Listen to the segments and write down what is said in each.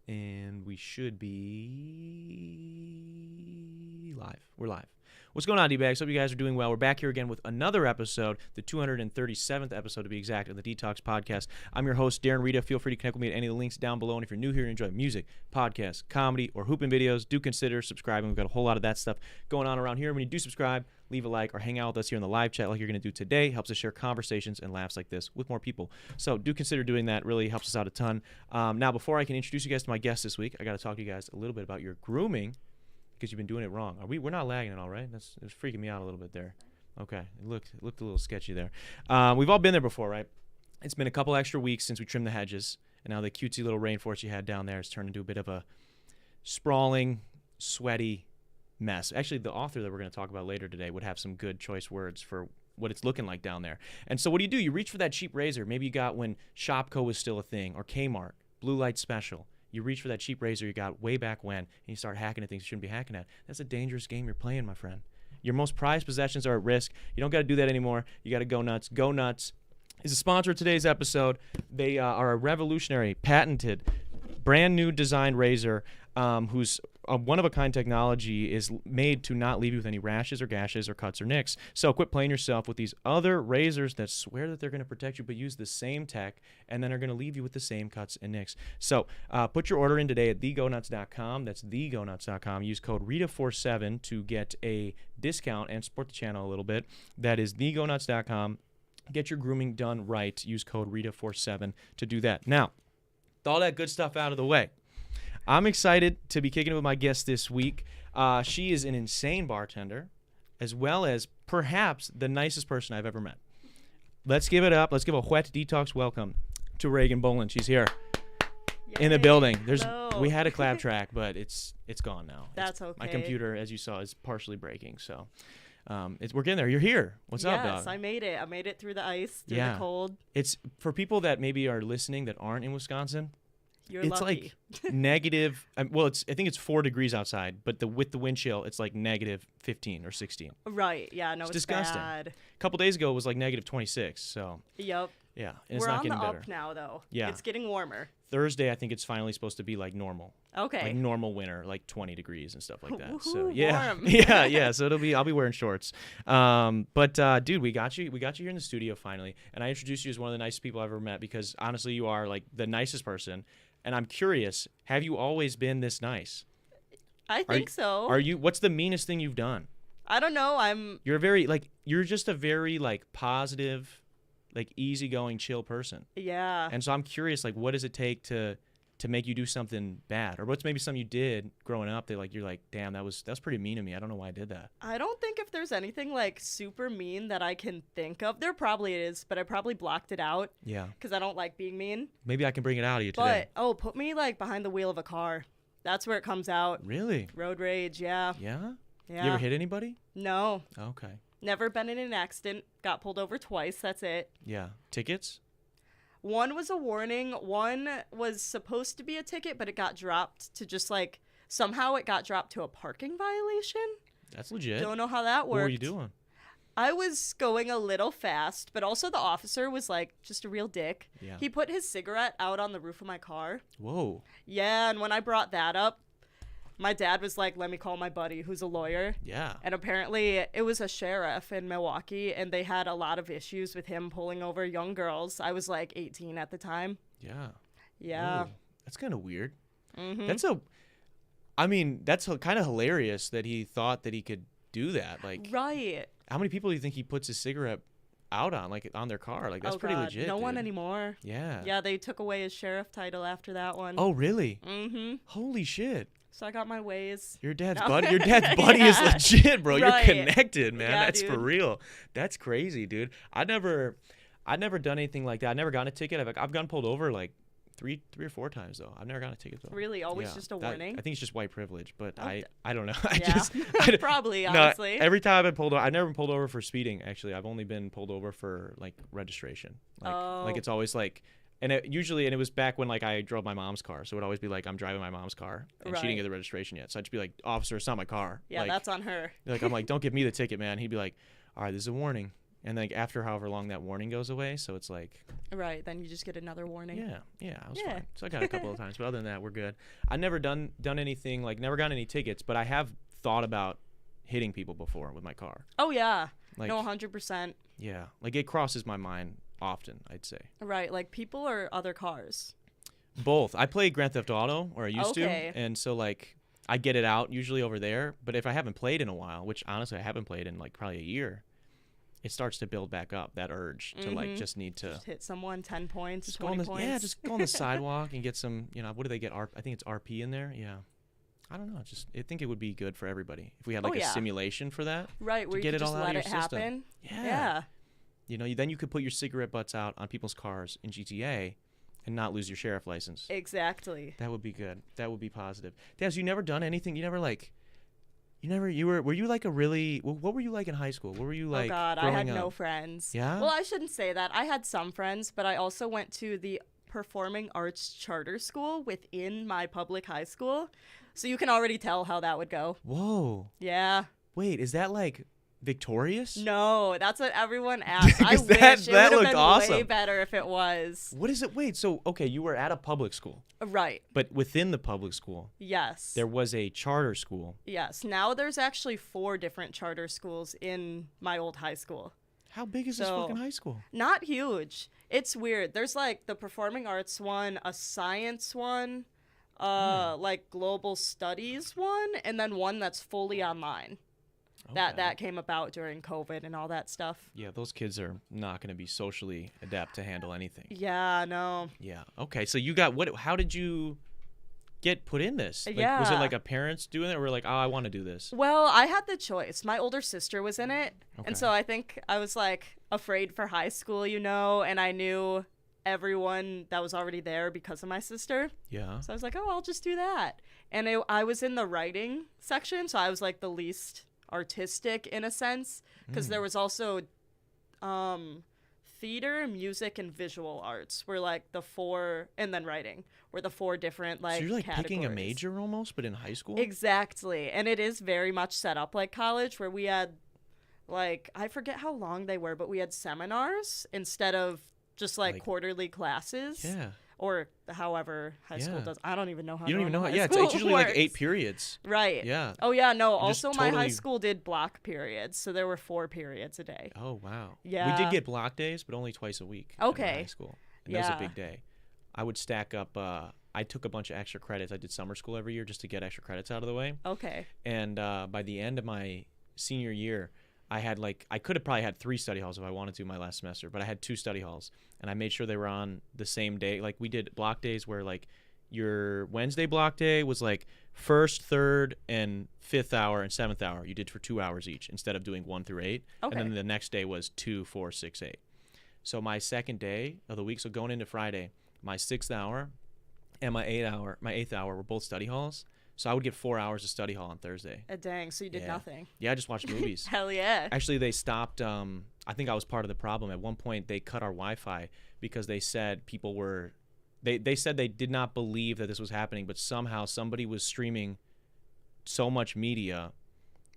And we should be live. We're live. What's going on, D-Bags? Hope you guys are doing well. We're back here again with another episode, the 237th episode to be exact, of the Detox Podcast. I'm your host, Darren, Rita. Feel free to connect with me at any of the links down below. And if you're new here and enjoy music, podcasts, comedy, or hooping videos, do consider subscribing. We've got a whole lot of that stuff going on around here. When you do subscribe, leave a like or hang out with us here in the live chat like you're going to do today. Helps us share conversations and laughs like this with more people. So do consider doing that. Really helps us out a ton. Now, before I can introduce you guys to my guest this week, I got to talk to you guys a little bit about your grooming, because you've been doing it wrong. We're not lagging at all, right? It was freaking me out a little bit there. Okay, it looked a little sketchy there. We've all been there before, right? It's been a couple extra weeks since we trimmed the hedges, and now the cutesy little rainforest you had down there has turned into a bit of a sprawling, sweaty mess. Actually, the author that we're going to talk about later today would have some good choice words for what it's looking like down there. And so what do? You reach for that cheap razor. Maybe you got when Shopko was still a thing, or Kmart, Blue Light Special. You reach for that cheap razor you got way back when, and you start hacking at things you shouldn't be hacking at. That's a dangerous game you're playing, my friend. Your most prized possessions are at risk. You don't got to do that anymore. You got to go nuts. Go Nutz is a sponsor of today's episode. They are a revolutionary, patented, brand new designed razor whose one-of-a-kind technology is made to not leave you with any rashes or gashes or cuts or nicks. So quit playing yourself with these other razors that swear that they're going to protect you but use the same tech and then are going to leave you with the same cuts and nicks. So put your order in today at thegonutz.com. That's thegonutz.com. Use code Rita47 to get a discount and support the channel a little bit. That is thegonutz.com. Get your grooming done right. Use code Rita47 to do that. Now, with all that good stuff out of the way, I'm excited to be kicking it with my guest this week. She is an insane bartender, as well as perhaps the nicest person I've ever met. Let's give it up. Let's give a wet detox welcome to Reagan Boland. She's here. Yay. In the building. Hello. We had a clap track, but it's gone now. That's okay. My computer, as you saw, is partially breaking. So we're getting there. You're here. What's up, dog? Yes, I made it. I made it through the ice, through the cold. It's for people that maybe are listening that aren't in Wisconsin. It's lucky. Like negative. I think it's 4 degrees outside, but with the wind chill, it's like negative 15 or 16. Right. Yeah. No, it's disgusting. bad. A couple days ago, it was like negative 26. So. Yep. Yeah, and it's We're not on getting the better. up now, though. Yeah. It's getting warmer. Thursday, I think it's finally supposed to be like normal. Okay. Like normal winter, like 20 degrees and stuff like that. Woo-hoo, So yeah, warm. yeah. So I'll be wearing shorts. But dude, we got you here in the studio finally, and I introduced you as one of the nicest people I've ever met because honestly, you are like the nicest person. And I'm curious, have you always been this nice? I think so. Are you? What's the meanest thing you've done? I don't know. You're just a very like positive, like easygoing, chill person. Yeah. And so I'm curious, like, what does it take to make you do something bad, or what's maybe something you did growing up that like you're like, damn, that's pretty mean of me. I don't know why I did that. I don't think if there's anything like super mean that I can think of. There probably is, but I probably blocked it out. Yeah. Because I don't like being mean. Maybe I can bring it out of you today. But put me like behind the wheel of a car. That's where it comes out. Really? Road rage. Yeah. Yeah. Yeah. You ever hit anybody? No. Okay. Never been in an accident. Got pulled over twice. That's it. Yeah. Tickets? One was a warning. One was supposed to be a ticket, but it got dropped to just like somehow it got dropped to a parking violation. That's legit. Don't know how that worked. What were you doing? I was going a little fast, but also the officer was like just a real dick. Yeah. He put his cigarette out on the roof of my car. Whoa. Yeah, and when I brought that up, my dad was like, let me call my buddy who's a lawyer. Yeah. And apparently it was a sheriff in Milwaukee, and they had a lot of issues with him pulling over young girls. I was like 18 at the time. Yeah. Yeah. Whoa. That's kind of weird. Mm-hmm. That's kind of hilarious that he thought that he could do that. Like, right. How many people do you think he puts his cigarette out on, like on their car? Like, that's pretty God. legit. No one dude. anymore. Yeah. Yeah, they took away his sheriff title after that one. Oh, really? Mm-hmm. Holy shit. So I got my ways. Your dad's No. buddy. Your dad's buddy is legit, bro. Right. You're connected, man. Yeah, That's dude. for real. That's crazy, dude. I'd never done anything like that. I never gotten a ticket. I've gotten pulled over like three or four times though. I've never gotten a ticket though. Really? Always Yeah, just a that- warning? I think it's just white privilege, but Oh, I don't know. Yeah. Probably, honestly. No, every time I've been pulled over, I've never been pulled over for speeding. Actually, I've only been pulled over for like registration. Like it's always like. And it was back when like I drove my mom's car, so it would always be like I'm driving my mom's car, and she didn't Right. get the registration yet, so I'd just be like, "Officer, it's not my car." Yeah, like, that's on her. I'm like, "Don't give me the ticket, man." He'd be like, "All right, this is a warning," And like after however long that warning goes away, so it's like Right, then you just get another warning. yeah, I was fine. So I got a couple of times, but other than that, we're good. I never done anything like never gotten any tickets, but I have thought about hitting people before with my car. Oh yeah. Like, No, 100%. Yeah, like it crosses my mind often, I'd say. Right, like people or other cars? Both. I play Grand Theft Auto, or I used to, Okay. and so like I get it out usually over there. But if I haven't played in a while, which honestly I haven't played in like probably a year, it starts to build back up that urge to like just need to Just hit someone 10 points, just 20 points. Yeah, just go on the sidewalk and get some. What do they get? I think it's RP in there. Yeah. I don't know. I think it would be good for everybody if we had like a simulation for that. Right, where you get could it just all out of let your it system. happen. Yeah. Then you could put your cigarette butts out on people's cars in GTA and not lose your sheriff license. Exactly. That would be good. That would be positive. Daz, you never done anything? Were you like a really, what were you like in high school? What were you like Oh God, I growing had up? no friends. Yeah? Well, I shouldn't say that. I had some friends, but I also went to the performing arts charter school within my public high school. So you can already tell how that would go. Whoa. Yeah. Wait, is that like victorious? No, that's what everyone asks. I 'Cause wish that it would have looked been way awesome. better if it was. What is it? Wait, so, okay, you were at a public school, Right. but within the public school, Yes. there was a charter school. Yes. Now there's actually 4 different charter schools in my old high school. How big is this So- fucking high school? Not huge. It's weird. There's like the performing arts one, a science one, like global studies one, and then one that's fully online. Okay. That came about during COVID and all that stuff. Yeah, those kids are not going to be socially adept to handle anything. Yeah, no. Yeah. Okay. So you got how did you get put in this? Was it Yeah. like a parents doing it, or like, oh, I want to do this? Well, I had the choice. My older sister was in it, Okay. and so I think I was like afraid for high school, and I knew everyone that was already there because of my sister. Yeah. So I was like, oh, I'll just do that. And I was in the writing section, so I was like the least artistic in a sense, because there was also theater, music, and visual arts were like the 4, and then writing were the 4 different like So you're like picking a categories. major almost, but in high school? Exactly. And it is very much set up like college, where we had like, I forget how long they were, but we had seminars instead of just like quarterly classes. Yeah. Or however high school Yeah. does. I don't even know how You don't even know normal how. high Yeah, it's school usually like works. 8 periods. Right. Yeah. Oh yeah, no. You just Also, my high totally- school did block periods, so there were 4 periods a day. Oh wow. Yeah. We did get block days, but only twice a week. In my Okay. high school. And that was Yeah. a big day. I would stack up. I took a bunch of extra credits. I did summer school every year just to get extra credits out of the way. Okay. And by the end of my senior year, I could have probably had 3 study halls if I wanted to my last semester, but I had 2 study halls, and I made sure they were on the same day. Like we did block days where like your Wednesday block day was like 1st, 3rd, and 5th hour and 7th hour. You did for 2 hours each instead of doing 1 through 8. Okay. And then the next day was 2, 4, 6, 8. So my second day of the week, so going into Friday, my 6th hour and my 8th hour were both study halls. So I would get 4 hours of study hall on Thursday. Dang, so you did Yeah. nothing. Yeah, I just watched movies. Hell yeah. Actually, they stopped. I think I was part of the problem. At one point, they cut our Wi-Fi because they said people were. They said they did not believe that this was happening, but somehow somebody was streaming so much media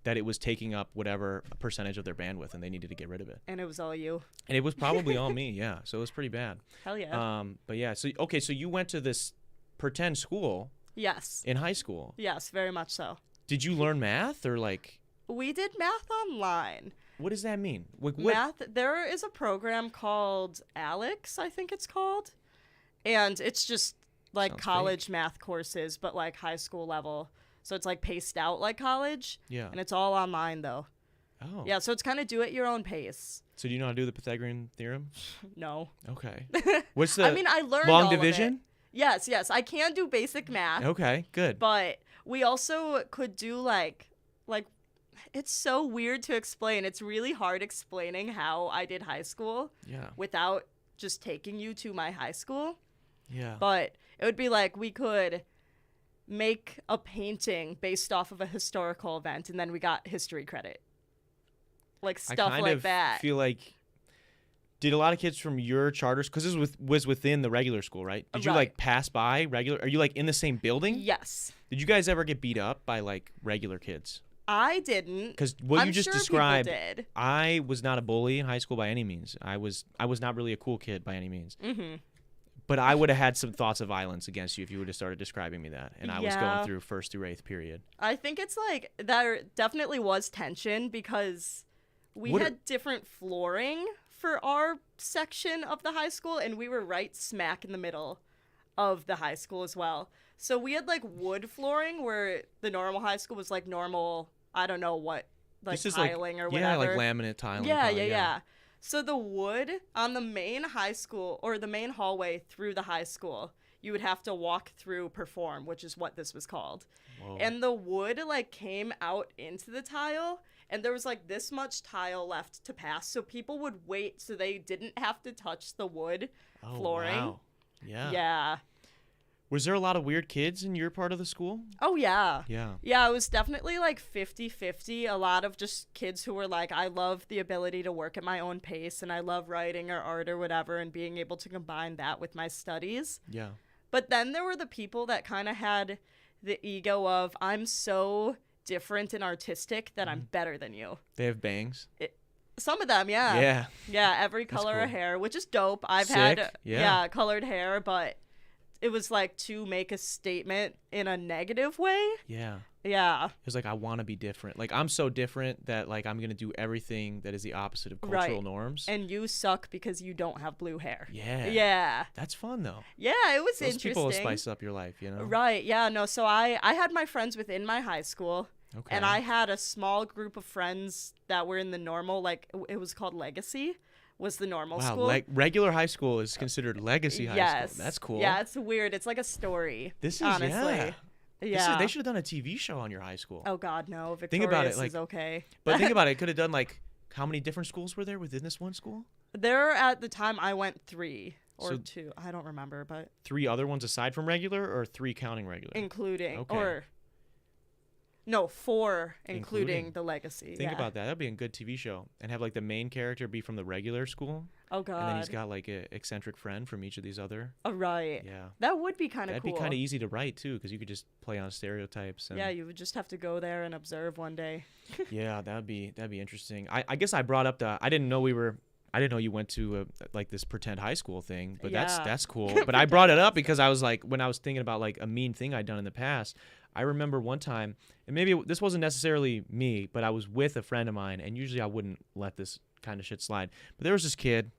that it was taking up whatever percentage of their bandwidth, and they needed to get rid of it. And it was all you. And it was probably all me. Yeah, so it was pretty bad. Hell yeah. But yeah. So okay, so you went to this pretend school Yes. in high school. Yes, very much so. Did you learn math or like? We did math online. What does that mean? What? Math, there is a program called Alex, I think it's called. And it's just like Sounds college math courses, but like high school level. So it's like paced out like college. Yeah. And it's all online though. Oh. Yeah, so it's kind of do at your own pace. So do you know how to do the Pythagorean theorem? No. Okay. What's the I mean, I learned long all division? Of it. Yes, I can do basic math. Okay, good. But we also could do like it's so weird to explain. It's really hard explaining how I did high school Yeah. without just taking you to my high school. Yeah. But it would be like we could make a painting based off of a historical event, and then we got history credit. Like I stuff kind like of that. feel like did a lot of kids from your charters, because this was within the regular school, right? Did you Right. like pass by regular? Are you like in the same building? Yes. Did you guys ever get beat up by like regular kids? I didn't. Because what I'm you just sure people described, did. I was not a bully in high school by any means. I was not really a cool kid by any means. Mm-hmm. But I would have had some thoughts of violence against you if you would have started describing me that. And I was going Yeah. through 1st through 8th period. I think it's like there definitely was tension because we What had different flooring for our section of the high school, and we were right smack in the middle of the high school as well. So we had like wood flooring where the normal high school was like normal, I don't know what, like This is tiling or Yeah, whatever. like laminate tiling. Yeah, probably, yeah. So the wood on the main high school or the main hallway through the high school, you would have to walk through perform, which is what this was called. Whoa. And the wood like came out into the tile, and there was like this much tile left to pass, so people would wait so they didn't have to touch the wood Oh, flooring. wow. Yeah. Yeah. Was there a lot of weird kids in your part of the school? Oh yeah. Yeah. Yeah, it was definitely like 50-50. A lot of just kids who were like, I love the ability to work at my own pace and I love writing or art or whatever and being able to combine that with my studies. Yeah. But then there were the people that kind of had the ego of, I'm so different and artistic that I'm better than you. They have bangs. Some of them, yeah. Yeah. Yeah, every That's color of cool. hair, which is dope. I've Sick. had Yeah. colored hair, but it was like to make a statement in a negative way. Yeah. Yeah. It was like, I want to be different. Like, I'm so different that, like, I'm going to do everything that is the opposite of cultural Right. norms. And you suck because you don't have blue hair. Yeah. Yeah. That's fun, though. Yeah, it was Those interesting. people will spice up your life, you know? Right. Yeah, no. So I had my friends within my high school. Okay. And I had a small group of friends that were in the normal, like, it was called Legacy, was the normal Wow, school. regular high school is considered legacy high Yes. school. That's cool. Yeah, it's weird. It's like a story. This is, honestly. yeah. Yeah. They should have done a TV show on your high school. Oh, God, no. Victorious Think about it, like- is okay. But think about it. It could have done, like, how many different schools were there within this one school? There, at the time, I went 3 or So- 2. I don't remember, but 3 other ones aside from regular, or 3 counting regular? including, Okay. or, no, 4 including Including. the Legacy. Think yeah. about that. That'd be a good TV show. And have, like, the main character be from the regular school. Oh, God. And then he's got, like, an eccentric friend from each of these other. Oh, right. Yeah. That would be kind of That'd cool. be kind of easy to write, too, because you could just play on stereotypes. And Yeah, you would just have to go there and observe one day. Yeah, that'd be interesting. I guess I brought up I didn't know you went to like this pretend high school thing, but Yeah. that's cool. But I brought it up because I was like, when I was thinking about like a mean thing I'd done in the past, I remember one time, and maybe this wasn't necessarily me, but I was with a friend of mine, and usually I wouldn't let this kind of shit slide. But there was this kid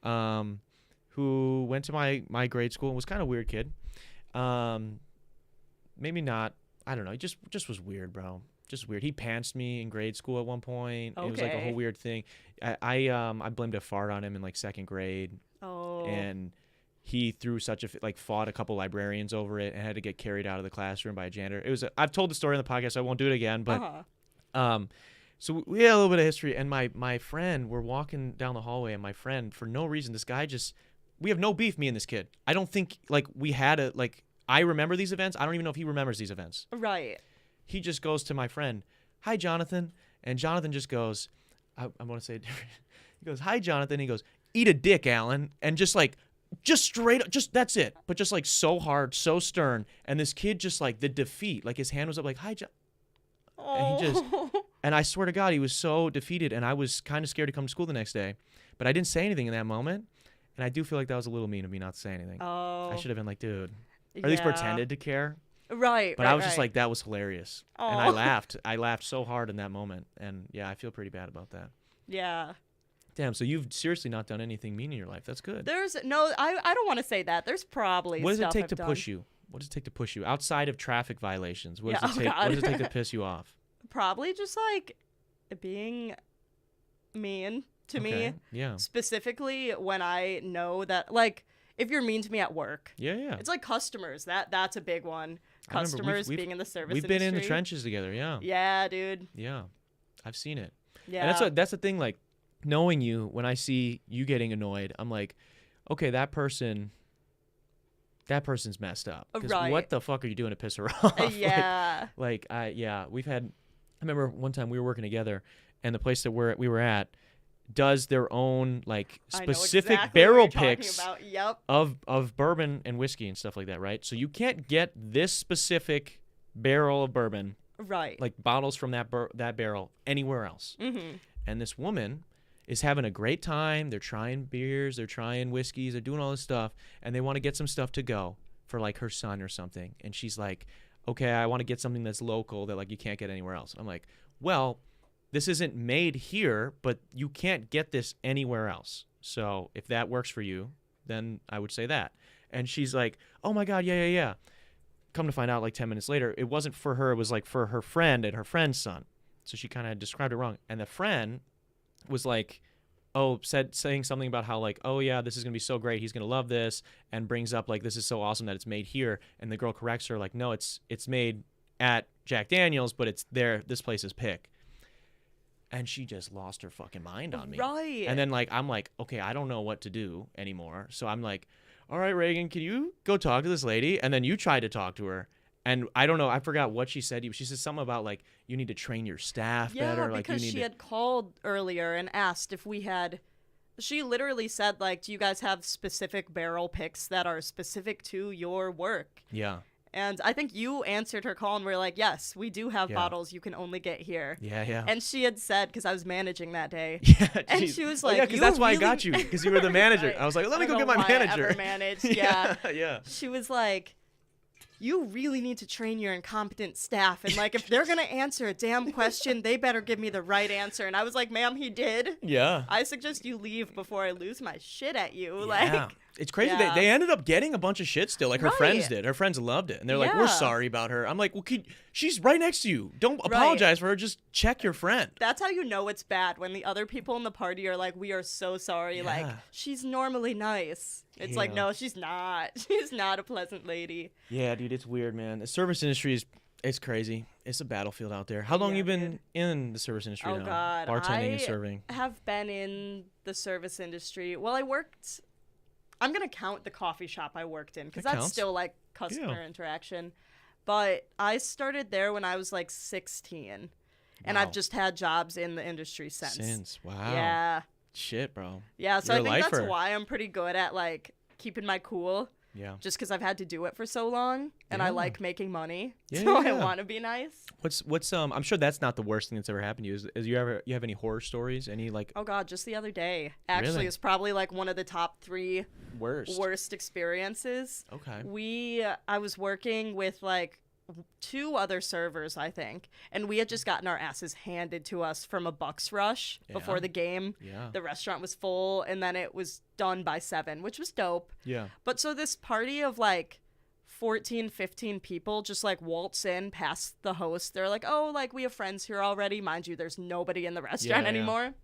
who went to my grade school and was kind of a weird kid. Maybe not. I don't know. He just was weird, bro. Just weird. He pantsed me in grade school at one point. It was like a Okay. whole weird thing. I blamed a fart on him in like 2nd grade, Oh. and he threw such a fought a couple librarians over it and had to get carried out of the classroom by a janitor. I've told the story on the podcast, so I won't do it again. But so we had a little bit of history, and my friend, we're walking down the hallway, and my friend, for no reason, this guy we have no beef, me and this kid. I don't think like we had I remember these events. I don't even know if he remembers these events. Right. He just goes to my friend, "Hi, Jonathan," and Jonathan just goes, I want to say it different. He goes, "Hi, Jonathan." He goes, "Eat a dick, Alan," and just straight up, that's it. But just like so hard, so stern, and this kid just like the defeat, like his hand was up, like, "Hi, John." And he just- And I swear to God, he was so defeated, and I was kind of scared to come to school the next day. But I didn't say anything in that moment, and I do feel like that was a little mean of me not to say anything. Oh. I should have been like, dude, or at least yeah. pretended to care. Right. But right, I was just right. like, that was hilarious, and I Aw. laughed. I laughed so hard in that moment, and yeah, I feel pretty bad about that. Yeah. Damn, so you've seriously not done anything mean in your life. That's good. There's no. I don't want to say that. There's probably. What does it stuff take I've to done. push you? What does it take to push you outside of traffic violations? What Yeah, does it oh take? God. What does it take to piss you off? Probably just like being mean to Okay, me. yeah, Specifically when I know that, like, if you're mean to me at work. yeah. It's like customers. That's a big one. I remember Customers we've being in the service We've been in the industry. trenches together. Yeah, Yeah, dude. yeah. I've seen it. Yeah. And that's the thing. Like, knowing you, when I see you getting annoyed, I'm like, okay, that person's messed up. 'Cause Right. what the fuck are you doing to piss her off? Yeah. We've had. I remember one time we were working together, and the place that we were at does their own like I know specific exactly what barrel you're talking picks about. Yep. of bourbon and whiskey and stuff like that, right? So you can't get this specific barrel of bourbon Right. like bottles from that barrel anywhere else. Mm-hmm. And this woman is having a great time. They're trying beers, they're trying whiskeys, they're doing all this stuff, and they want to get some stuff to go for like her son or something. And she's like, okay, I want to get something that's local that like you can't get anywhere else. And I'm like, well, this isn't made here, but you can't get this anywhere else. So if that works for you, then I would say that. And she's like, oh my God, yeah. Come to find out, like 10 minutes later, it wasn't for her. It was like for her friend and her friend's son. So she kind of described it wrong. And the friend was like, saying something about how like, oh yeah, this is going to be so great. He's going to love this, and brings up like, this is so awesome that it's made here. And the girl corrects her like, no, it's made at Jack Daniel's, but it's there. This place is Pick. And she just lost her fucking mind on me. Right. And then like, I'm like, okay, I don't know what to do anymore. So I'm like, all right, Reagan, can you go talk to this lady? And then you tried to talk to her. And I don't know, I forgot what she said. She said something about like, you need to train your staff better. Yeah, Like, because she had called earlier and asked if we had. She literally said like, do you guys have specific barrel picks that are specific to your work? Yeah. And I think you answered her call and were like, yes, we do have bottles you can only get here. Yeah. And she had said, because I was managing that day. Yeah, and she was like, yeah, because that's why I really... got you, because you were the manager. Right. I was like, let me go get my my manager. I ever managed. Yeah. Yeah. She was like, you really need to train your incompetent staff. And like, if they're going to answer a damn question, they better give me the right answer. And I was like, ma'am, he did. Yeah. I suggest you leave before I lose my shit at you. Yeah. Like, it's crazy. Yeah. They ended up getting a bunch of shit still. Like her friends did. Her friends loved it. And they're like, we're Yeah. sorry about her. I'm like, well, she's right next to you. Don't apologize for her. Just check your friend. That's how you know it's bad, when the other people in the party are like, we are so sorry. Yeah. Like, she's normally nice. It's like, no, she's not. She's not a pleasant lady. Yeah, dude, it's weird, man. The service industry it's crazy. It's a battlefield out there. How long you been in the service industry now? Oh, God. Bartending and serving. I have been in the service industry. Well, I'm going to count the coffee shop I worked in, because that's counts. still like customer interaction. But I started there when I was like 16. And I've just had jobs in the industry since. Wow. Yeah. Shit, bro. Yeah, so You're I a think lifer. that's why I'm pretty good at like keeping my cool. Yeah. Just because I've had to do it for so long, and I like making money, Yeah, so yeah. I want to be nice. What's I'm sure that's not the worst thing that's ever happened to you. Is you have any horror stories? Any like Oh God, just the other day. Actually, Really? it's probably like one of the top 3 worst experiences. Okay. I was working with like 2 other servers, I think, and we had just gotten our asses handed to us from a Bucks rush before the game. Yeah. The restaurant was full, and then it was done by 7, which was dope. Yeah. But so this party of like 14, 15 people just like waltz in past the host. They're like, oh, like we have friends here already. Mind you, there's nobody in the restaurant anymore.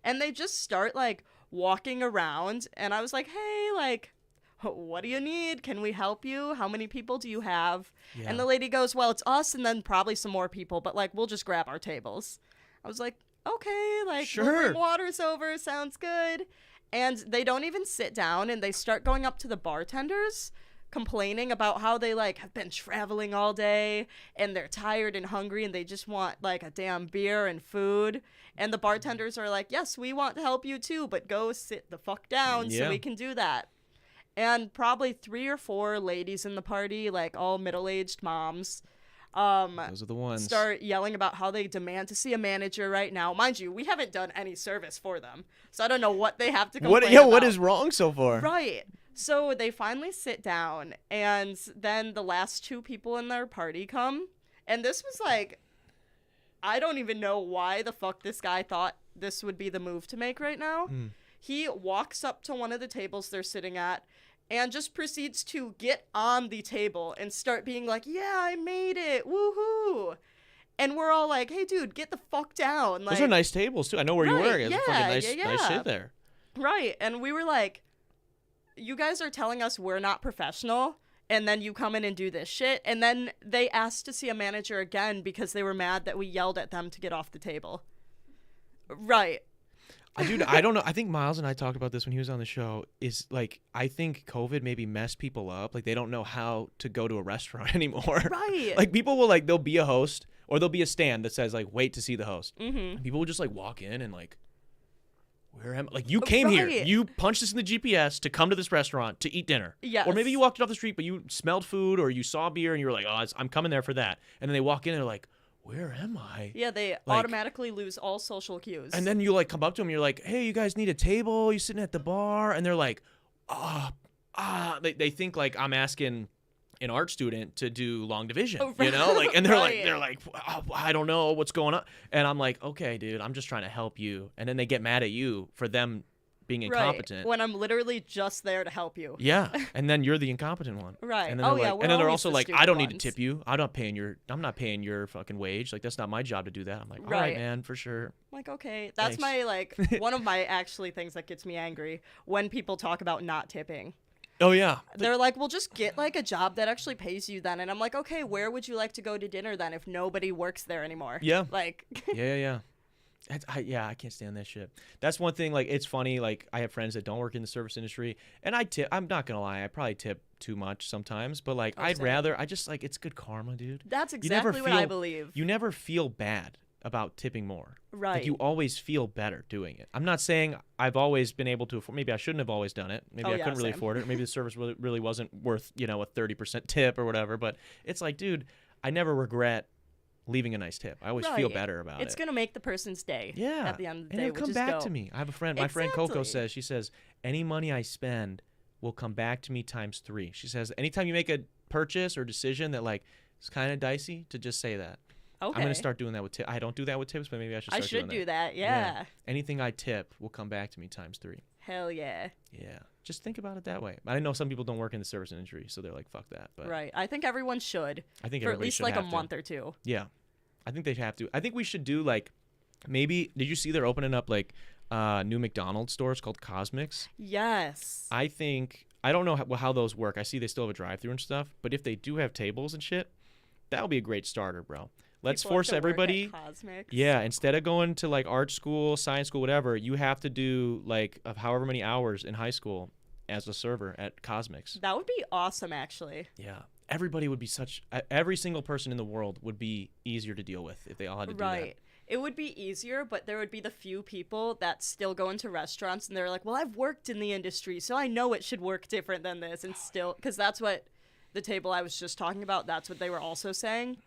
And they just start like walking around, and I was like, hey, like, what do you need? Can we help you? How many people do you have? Yeah. And the lady goes, well, it's us and then probably some more people, but like we'll just grab our tables. I was like, okay, like Sure. we'll bring waters over, sounds good. And they don't even sit down, and they start going up to the bartenders complaining about how they like have been traveling all day and they're tired and hungry and they just want like a damn beer and food. And the bartenders are like, yes, we want to help you too, but go sit the fuck down so we can do that. And probably 3 or 4 ladies in the party, like all middle-aged moms, those are the ones. start yelling about how they demand to see a manager right now. Mind you, we haven't done any service for them, so I don't know what they have to complain about. What is wrong so far? Right. So they finally sit down, and then the last 2 people in their party come, and this was like, I don't even know why the fuck this guy thought this would be the move to make right now. He walks up to one of the tables they're sitting at and just proceeds to get on the table and start being like, yeah, I made it, woohoo. And we're all like, hey, dude, get the fuck down. Like, those are nice tables, too. I know where you were. It's yeah, fucking yeah. nice shit there. Right. And we were like, you guys are telling us we're not professional, and then you come in and do this shit. And then they asked to see a manager again because they were mad that we yelled at them to get off the table. Right. Dude, I don't know. I think Miles and I talked about this when he was on the show. Is like, I think COVID maybe messed people up. Like, they don't know how to go to a restaurant anymore. Right. Like, people will like, there'll be a host or there'll be a stand that says like, wait to see the host. Mm-hmm. And people will just like walk in and like, where am I? Like, you came here. You punched us in the GPS to come to this restaurant to eat dinner. Yes. Or maybe you walked off the street, but you smelled food or you saw beer and you were like, oh, I'm coming there for that. And then they walk in and they're like, where am I? Yeah, they automatically lose all social cues. And then you like come up to them, you're like, hey, you guys need a table? You sitting at the bar? And they're like, they think like I'm asking an art student to do long division, you know, like, and they're like, oh, I don't know what's going on. And I'm like, okay, dude, I'm just trying to help you. And then they get mad at you for them being incompetent. When I'm literally just there to help you. Yeah. And then you're the incompetent one. Right. And then and then they're also like, I don't need to tip you. I'm not paying your fucking wage. Like, that's not my job to do that. I'm like, all right, man, for sure. I'm like, okay. That's Thanks. my, like, one of my actually things that gets me angry when people talk about not tipping. Oh, yeah. They're like, well, just get, like, a job that actually pays you then. And I'm like, okay, where would you like to go to dinner then if nobody works there anymore? Yeah. Like. Yeah. I can't stand that shit. That's one thing, like, it's funny, like, I have friends that don't work in the service industry, and I tip, I'm not gonna lie, I probably tip too much sometimes, but, like, I just, like, it's good karma, dude. That's exactly what I believe. You never feel bad about tipping more. Right. Like, you always feel better doing it. I'm not saying I've always been able to afford, maybe I shouldn't have always done it. Maybe I couldn't really afford it. Maybe the service really wasn't worth, you know, a 30% tip or whatever, but it's like, dude, I never regret leaving a nice tip. I always feel better about it. It's going to make the person's day. Yeah. At the end of the and day. it'll come back to me. I have a friend, my friend Coco says, she says, any money I spend will come back to me times 3. She says, anytime you make a purchase or decision that like is kind of dicey, to just say that. Okay. I'm going to start doing that with tips. I don't do that with tips, but maybe I should start doing that. I should do that, yeah. Anything I tip will come back to me times 3. Hell yeah. Yeah. Just think about it that way. I know some people don't work in the service industry, so they're like, fuck that. But right. I think everyone should. I think for at least like a month or two. Yeah. I think they have to. I think we should do like, maybe, did you see they're opening up like new McDonald's stores called Cosmics? Yes. I don't know how those work. I see they still have a drive-thru and stuff, but if they do have tables and shit, that'll be a great starter, bro. Let's force everybody. Yeah, instead of going to like art school, science school, whatever, you have to do like however many hours in high school as a server at Cosmics. That would be awesome, actually. Yeah. Everybody would be every single person in the world would be easier to deal with if they all had to do that. Right. It would be easier, but there would be the few people that still go into restaurants and they're like, well, I've worked in the industry, so I know it should work different than this. And still, because that's what the table I was just talking about, that's what they were also saying.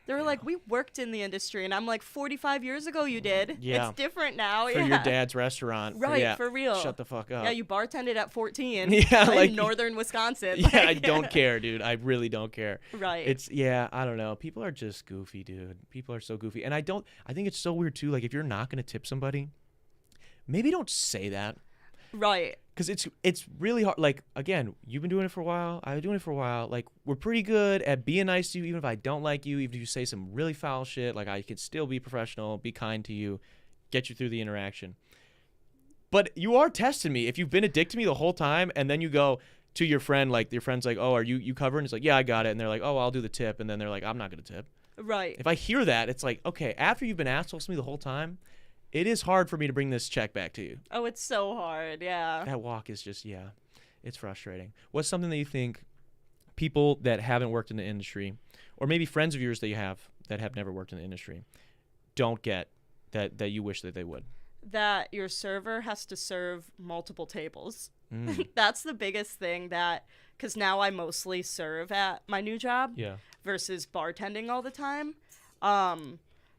They were like, we worked in the industry. And I'm like, 45 years ago you did. Yeah. It's different now. For your dad's restaurant. Right, for real. Shut the fuck up. Yeah, you bartended at 14 like, in northern Wisconsin. Yeah, I don't care, dude. I really don't care. Right. I don't know. People are just goofy, dude. People are so goofy. And I think it's so weird, too. Like, if you're not going to tip somebody, maybe don't say that. Right. Because it's really hard. Like, again, you've been doing it for a while. I've been doing it for a while. Like, we're pretty good at being nice to you, even if I don't like you, even if you say some really foul shit. Like, I can still be professional, be kind to you, get you through the interaction. But you are testing me. If you've been a dick to me the whole time, and then you go to your friend, like, your friend's like, oh, are you covering? It's like, yeah, I got it. And they're like, oh, I'll do the tip. And then they're like, I'm not going to tip. Right. If I hear that, it's like, okay, after you've been assholes to me the whole time, it is hard for me to bring this check back to you. Oh, it's so hard, yeah. That walk is just, it's frustrating. What's something that you think people that haven't worked in the industry, or maybe friends of yours that you have that have never worked in the industry, don't get that you wish that they would? That your server has to serve multiple tables. That's the biggest thing because now I mostly serve at my new job versus bartending all the time.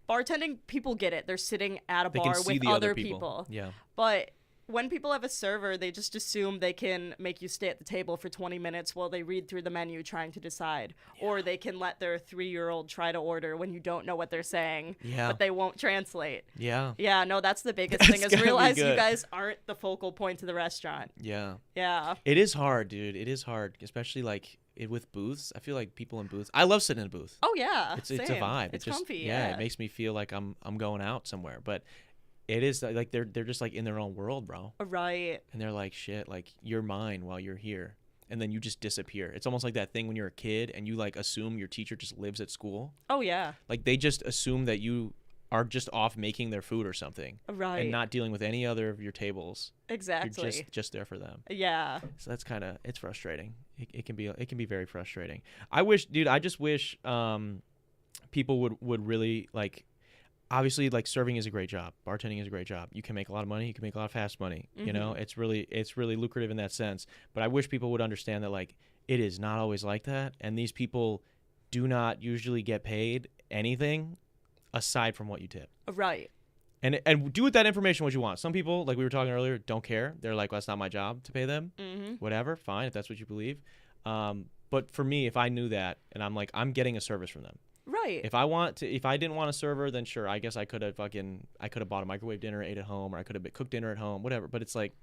Bartending, people get it. They're sitting at a bar with other people. Yeah. But when people have a server, they just assume they can make you stay at the table for 20 minutes while they read through the menu trying to decide. Yeah. Or they can let their 3-year-old try to order when you don't know what they're saying, but they won't translate. Yeah. Yeah, no, that's the biggest thing is realize you guys aren't the focal point of the restaurant. Yeah. Yeah. It is hard, dude. It is hard, especially like with booths. I feel like people in booths. I love sitting in a booth. Oh yeah, it's a vibe. It's just comfy. Yeah, it makes me feel like I'm going out somewhere. But it is like they're just like in their own world, bro. Right. And they're like, shit, like you're mine while you're here, and then you just disappear. It's almost like that thing when you're a kid and you like assume your teacher just lives at school. Oh yeah. Like they just assume that you are just off making their food or something. Right. And not dealing with any other of your tables. Exactly. You're just there for them. Yeah. So that's it's frustrating. It can be very frustrating. I just wish people would really like, obviously like serving is a great job. Bartending is a great job. You can make a lot of money. You can make a lot of fast money. Mm-hmm. You know, it's really lucrative in that sense. But I wish people would understand that like it is not always like that. And these people do not usually get paid anything aside from what you tip. Right. And do with that information what you want. Some people, like we were talking earlier, don't care. They're like, well, that's not my job to pay them. Whatever, fine, if that's what you believe. But for me, if I knew that, and I'm like, I'm getting a service from them. Right. If I didn't want a server, then sure, I guess I could have bought a microwave dinner, ate at home, or I could have cooked dinner at home, whatever. But it's like,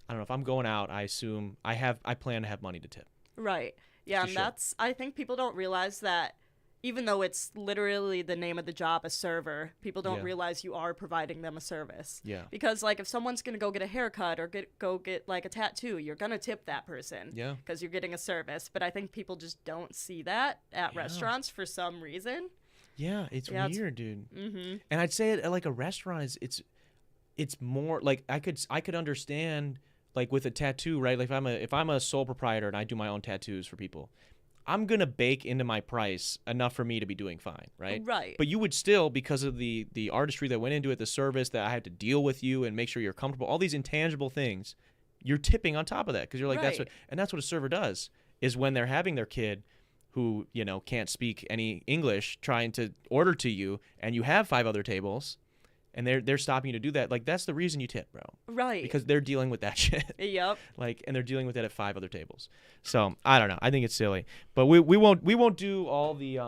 I don't know, if I'm going out, I assume I plan to have money to tip. Right. Yeah, and sure. I think people don't realize that even though it's literally the name of the job, a server, people don't realize you are providing them a service. Yeah. Because, like, if someone's going to go get a haircut or go get, like, a tattoo, you're going to tip that person. Yeah. Because you're getting a service. But I think people just don't see that at restaurants for some reason. Yeah, it's weird, dude. Mm-hmm. And I'd say at, like, a restaurant, it's more, like, I could understand, like, with a tattoo, right? Like, if I'm a sole proprietor and I do my own tattoos for people, I'm going to bake into my price enough for me to be doing fine, right? Right. But you would still, because of the artistry that went into it, the service that I had to deal with you and make sure you're comfortable, all these intangible things, you're tipping on top of that because you're like, that's what a server does, is when they're having their kid who, can't speak any English trying to order to you and you have 5 other tables and they're stopping you to do that. Like, that's the reason you tip, bro. Right. Because they're dealing with that shit. Yep. Like, and they're dealing with it at 5 other tables. So I don't know. I think it's silly, but we won't do all the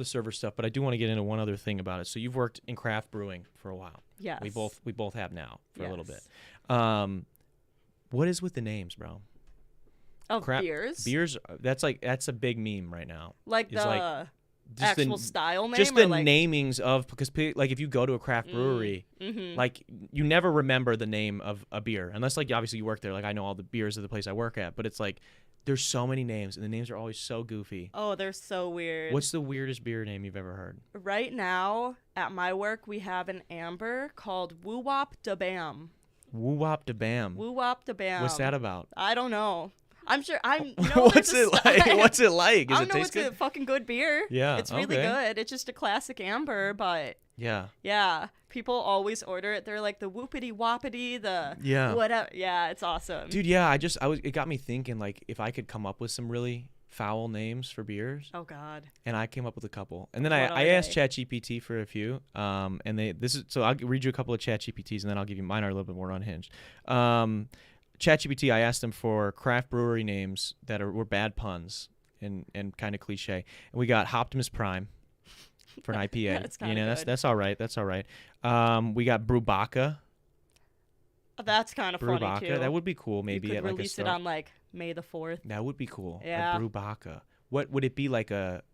server stuff. But I do want to get into one other thing about it. So you've worked in craft brewing for a while. Yes. We both have now for a little bit. What is with the names, bro? Of beers? Beers. That's a big meme right now. Like the actual style name? Just the namings of, because like if you go to a craft brewery, like you never remember the name of a beer unless, like, obviously you work there. Like, I know all the beers of the place I work at, but it's like there's so many names and the names are always so goofy. Oh, they're so weird. What's the weirdest beer name you've ever heard? Right now at my work we have an amber called Woo Wop Da Bam. Woo Wop Da Bam. Woo Wop Da Bam. What's that about? I don't know. I'm sure What's it like? What's it like? Does I it don't know. taste It's good? a fucking good beer. Yeah, it's really good. It's just a classic amber, but yeah, people always order it. They're like the whoopity whoppity, the whatever. Yeah, it's awesome, dude. Yeah, it got me thinking, like, if I could come up with some really foul names for beers. Oh God. And I came up with a couple, and then I asked ChatGPT for a few. So I'll read you a couple of ChatGPTs, and then I'll give you mine are a little bit more unhinged. ChatGPT, I asked them for craft brewery names that were bad puns and kind of cliche. And we got Optimus Prime for an IPA. That's kind of good. That's all right. That's all right. We got Brewbacca. That's kind of funny too. That would be cool. Maybe you could at, like, release it on like May the 4th. That would be cool. Yeah. A Brewbacca. What would it be, like a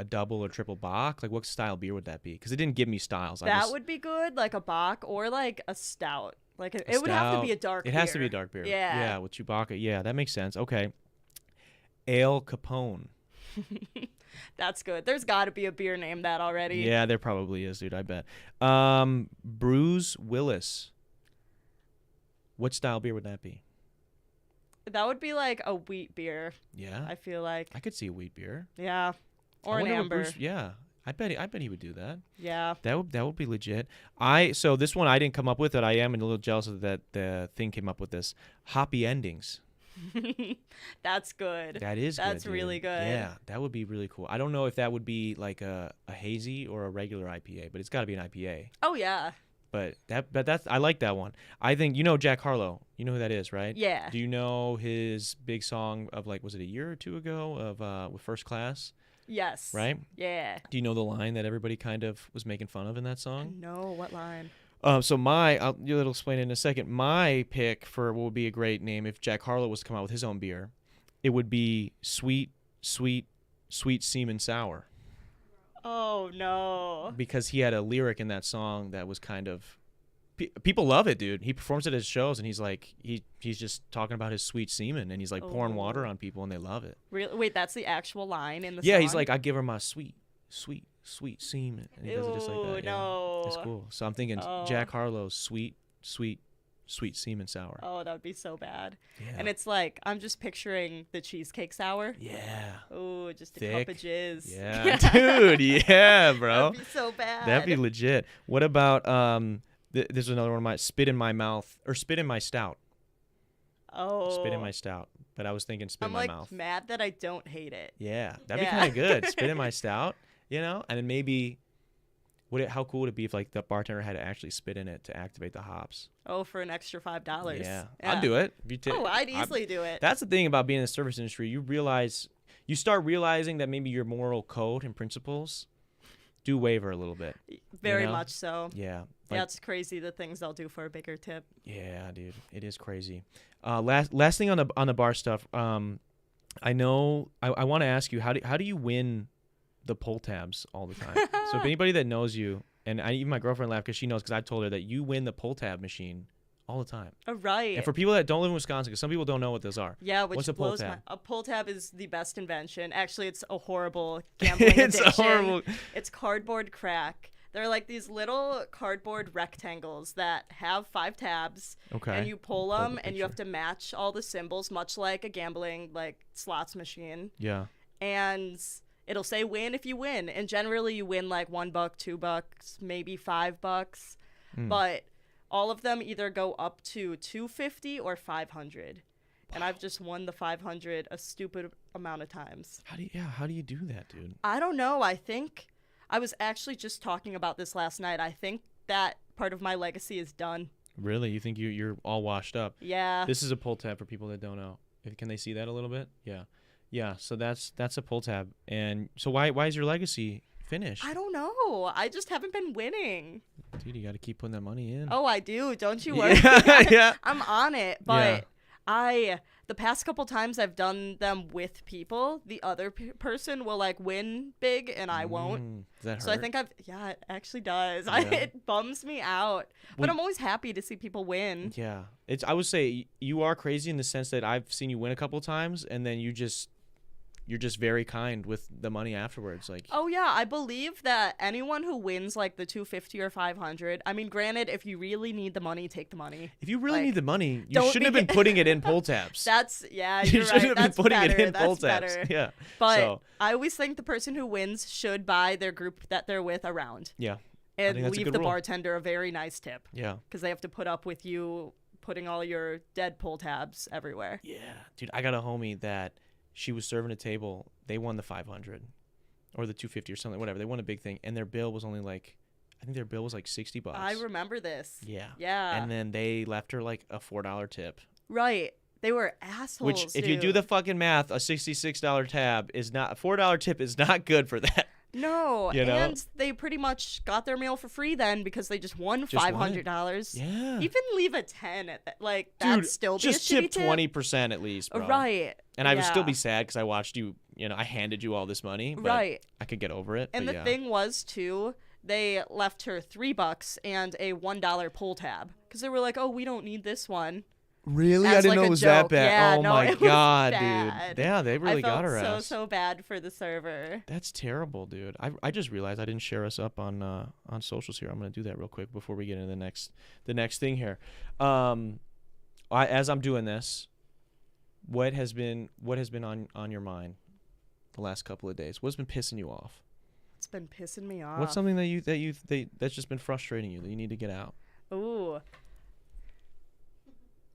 double or triple bock? Like, what style beer would that be? Because it didn't give me styles. That would be good, like a bock or like a stout. Like it would have to be a dark beer. It has to be a dark beer. Yeah. Yeah, with Chewbacca. Yeah, that makes sense. Okay. Ale Capone. That's good. There's got to be a beer named that already. Yeah, there probably is, dude. I bet. Bruce Willis. What style beer would that be? That would be like a wheat beer. Yeah. I feel like. I could see a wheat beer. Yeah. Or an amber. Yeah. I bet he would do that. Yeah. That would be legit. So this one I didn't come up with it. I am a little jealous of that the thing came up with this. Hoppy Endings. That's good. That's That's really good. Yeah, that would be really cool. I don't know if that would be like a hazy or a regular IPA, but it's got to be an IPA. Oh yeah. But that's I like that one. I think Jack Harlow. You know who that is, right? Yeah. Do you know his big song of, like, was it a year or two ago of with First Class? Yes. Right? Yeah. Do you know the line that everybody kind of was making fun of in that song? No, what line? So you'll explain it in a second. My pick for what would be a great name if Jack Harlow was to come out with his own beer, it would be Sweet Seaman Sour. Oh no. Because he had a lyric in that song that was kind of people love it, dude. He performs it at his shows, and he's like he's just talking about his sweet semen, and he's like pouring water on people, and they love it. Really? Wait, that's the actual line in the song? Yeah, he's like, I give her my sweet semen, and he does it just like that. Yeah. No. It's cool. So I'm thinking Jack Harlow's sweet semen sour. Oh, that would be so bad. Yeah. And it's like, I'm just picturing the cheesecake sour. Yeah. Oh, just a Thick. cup of jizz. Yeah, dude. Yeah, bro. That'd be so bad. That'd be legit. What about this is another one of my spit in my stout. Oh. Spit in my stout. But I was thinking spit in my mouth. I'm mad that I don't hate it. Yeah, that'd be kind of good. Spit in my stout, and then maybe How cool would it be if like the bartender had to actually spit in it to activate the hops? Oh, for an extra $5. Yeah, I'd do it. If you I'd easily do it. That's the thing about being in the service industry. You start realizing that maybe your moral code and principles do waver a little bit. Very much so. Yeah. Yeah, it's crazy the things they'll do for a bigger tip. Yeah, dude, it is crazy. Last thing on the bar stuff. I know I want to ask you how do you win the pull tabs all the time? So if anybody that knows you, and even my girlfriend laughed because she knows, because I told her that you win the pull tab machine all the time. Oh, right. And for people that don't live in Wisconsin, because some people don't know what those are. Yeah, which what's a pull blows tab? a pull tab is the best invention. Actually, it's a horrible gambling addiction. It's cardboard crack. They're like these little cardboard rectangles that have 5 tabs. Okay. And you pull them, and you have to match all the symbols, much like a gambling slots machine. Yeah. And it'll say win if you win, and generally you win like $1, $2, maybe $5. But all of them either go up to $250 or $500. And I've just won the $500 a stupid amount of times. How do you do that, dude? I don't know. I think I was actually just talking about this last night. I think that part of my legacy is done. Really? You think you're all washed up? Yeah. This is a pull tab for people that don't know. Can they see that a little bit? Yeah. Yeah, so that's a pull tab. And so why is your legacy finished? I don't know. I just haven't been winning. Dude, you got to keep putting that money in. Oh, I do. Don't you worry. Yeah. I'm on it. But the past couple times I've done them with people, the other person will win big and I won't. Does that hurt? So I think it actually does. Yeah. It bums me out. But I'm always happy to see people win. Yeah. I would say you are crazy in the sense that I've seen you win a couple times and then you're just very kind with the money afterwards. Oh yeah, I believe that anyone who wins the $250 or $500. I mean, granted, if you really need the money, take the money. If you really need the money, you shouldn't have been putting it in pull tabs. You're you right. shouldn't have That's been putting better. it in That's pull tabs. better. Yeah. But I always think the person who wins should buy their group that they're with around. Yeah. And leave the bartender a very nice tip. Yeah. Because they have to put up with you putting all your dead pull tabs everywhere. Yeah. Dude, I got a homie that she was serving a table. They won the 500 or the 250 or something, whatever. They won a big thing. And their bill was only I think their bill was $60. I remember this. Yeah. Yeah. And then they left her a $4 tip. Right. They were assholes. Which, if you do the fucking math, a $66 tab is not, a $4 tip is not good for that. No, you know? And they pretty much got their meal for free then because they just won $500. Yeah. Even leave a 10 at that. Dude, that'd still be just a shitty tip tip. 20% at least, bro. Right. And I would still be sad because I watched you, I handed you all this money. But right. I could get over it. And the thing was, too, they left her $3 and a $1 pull tab because they were like, oh, we don't need this one. Really? I didn't know it was that bad. Yeah, oh no, my it was God, bad. dude. Yeah, they really got her ass. So bad for the server. That's terrible, dude. I just realized I didn't share us up on socials here. I'm gonna do that real quick before we get into the next thing here. As I'm doing this, what has been on your mind the last couple of days? What's been pissing you off? It's been pissing me off. What's something that's just been frustrating you that you need to get out? Ooh.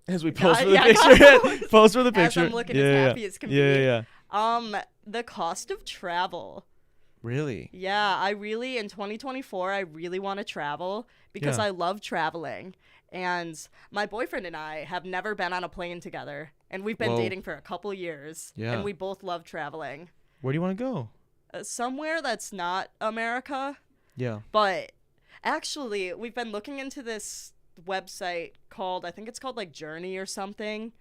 As we pose for the picture. Pose for the picture. As I'm looking as happy as can be. Yeah. The cost of travel. Really? Yeah, in 2024, I really want to travel because I love traveling. And my boyfriend and I have never been on a plane together. And we've been dating for a couple years. Yeah. And we both love traveling. Where do you want to go? Somewhere that's not America. Yeah. But actually, we've been looking into this website called, I think it's called Journey or something.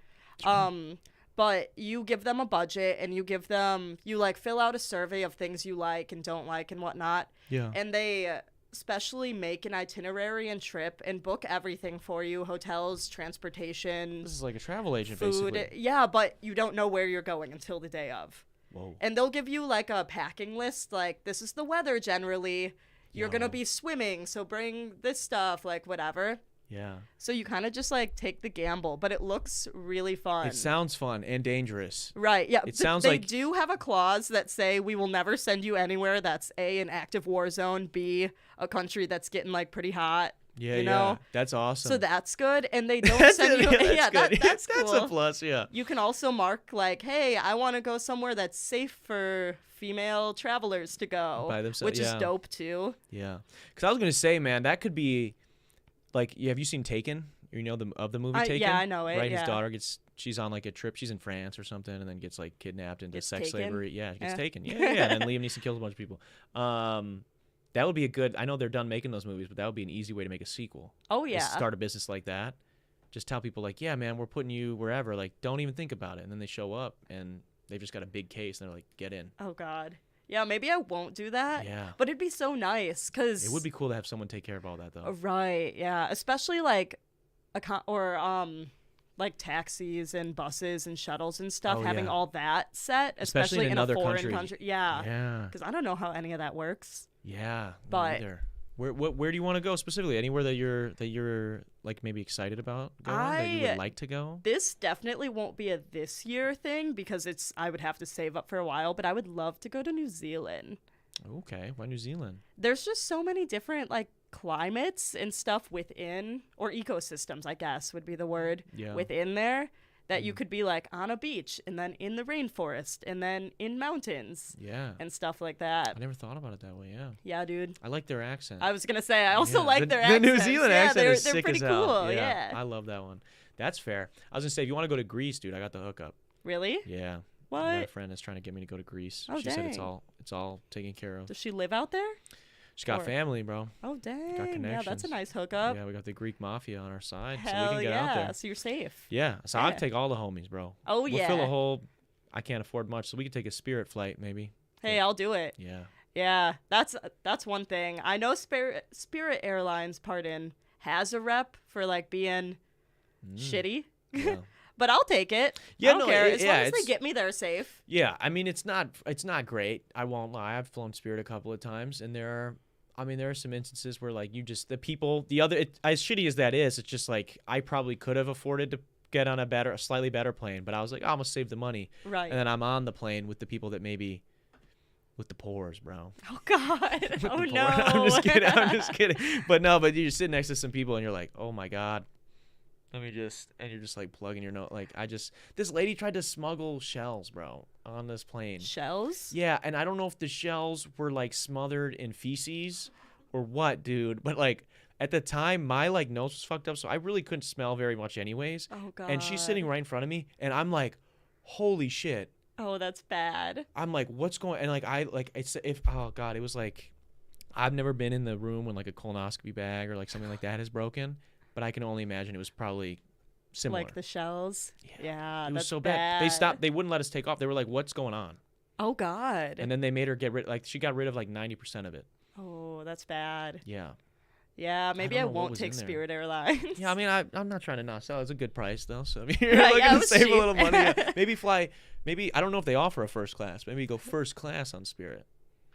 But you give them a budget and you fill out a survey of things you like and don't like and whatnot. Yeah. And they specially make an itinerary and trip and book everything for you: hotels, transportation. This is like a travel agent, food. basically. Yeah, but you don't know where you're going until the day of. Whoa. And they'll give you a packing list, this is the weather generally. You're gonna be swimming, so bring this stuff, whatever. Yeah. So you kind of just take the gamble, but it looks really fun. It sounds fun and dangerous. Right. Yeah. It sounds they do have a clause that say we will never send you anywhere that's A, an active war zone, B, a country that's getting pretty hot. Yeah, you know? that's awesome. So that's good, and they don't That's send you. good. Yeah, Good. that's That's cool. a plus. Yeah. You can also mark like, hey, I want to go somewhere that's safe for female travelers to go, By themselves, which is yeah. dope too. Yeah. Because I was gonna say, man, that could be like, have you seen Taken? You know of the movie Taken? Yeah, I know it. Right, Yeah. his daughter she's on like a trip. She's in France or something, and then gets like kidnapped into Gets sex taken? slavery. Yeah, gets Yeah. taken. Yeah. And then Liam Neeson kills a bunch of people. That would be a good. I know they're done making those movies, but that would be an easy way to make a sequel. Oh Is yeah. start a business like that. Just tell people like, yeah, man, we're putting you wherever. Like, don't even think about it. And then they show up and they've just got a big case, and they're like, get in. Oh God. Yeah, maybe I won't do that. Yeah. But it'd be so nice because It would be cool to have someone take care of all that, though. right. Yeah, especially like like taxis and buses and shuttles and stuff, Oh, having yeah. all that set, Especially in in another a foreign country. country. Yeah. Yeah. Because I don't know how any of that works. Yeah. me But- neither. Where do you want to go specifically? Anywhere that you're like maybe excited about going, that you would like to go? This definitely won't be a this year thing because I would have to save up for a while, but I would love to go to New Zealand. Okay. Why New Zealand? There's just so many different like climates and stuff within, or ecosystems, I guess would be the word, Yeah. within there that you could be like on a beach and then in the rainforest and then in mountains Yeah. and stuff like that. I never thought about it that way. Yeah. Yeah, dude. I like their accent. I was gonna say I also Yeah. like the, their the accents. New Zealand yeah, accent is they're sick pretty as hell. cool. Yeah. I love that one. That's fair. I was gonna say, if you want to go to Greece, dude, I got the hookup. Really? Yeah. I got a What? friend that's trying to get me to go to Greece. Oh, She said it's dang. all taken care of. Does she live out there? She's got or- family, bro. Oh dang. Yeah, that's a connections. nice hookup. Yeah, we got the Greek mafia on our side, so we Hell can get yeah. out there. So you're safe. Yeah, so Yeah. I'd take all the homies, bro. Oh We'll yeah. fill a whole. I can't afford much, so we could take a Spirit flight, maybe. Hey, I'll do it. Yeah. Yeah, that's one thing. I know Spirit Airlines, has a rep for like being shitty, Yeah. but I'll take it. Yeah, I don't no, care it- as yeah, long as they it's- get me there safe. Yeah, I mean it's not great. I won't lie. I've flown Spirit a couple of times, and there are some instances where like as shitty as that is, it's just like I probably could have afforded to get on a slightly better plane, but I was like, I'm gonna save the money, Right. and then I'm on the plane with the people that maybe with the pores, bro. Oh God. With Oh the no. poor- I'm just kidding. But you're sitting next to some people and you're like, oh my God. And you're just like plugging your nose. Like this lady tried to smuggle shells, bro, on this plane. Shells? Yeah, and I don't know if the shells were like smothered in feces or what, dude. But like at the time, my like nose was fucked up, so I really couldn't smell very much, anyways. Oh God. And she's sitting right in front of me, and I'm like, holy shit. Oh, that's bad. I'm like, what's going? And like oh God, it was like, I've never been in the room when like a colonoscopy bag or like something like that is broken, but I can only imagine it was probably similar. Like the shells. Yeah. It was that's so bad. They wouldn't let us take off. They were like, what's going on? Oh God. And then they made her she got rid of like 90% of it. Oh, that's bad. Yeah. Yeah, maybe I don't know what won't was take in there. Spirit Airlines. Yeah, I mean, I'm not trying to not sell. It's a good price though. So I mean, you're Right, looking yeah, it to was save cheap. a little money. Yeah. Maybe I don't know if they offer a first class. Maybe you go first class on Spirit.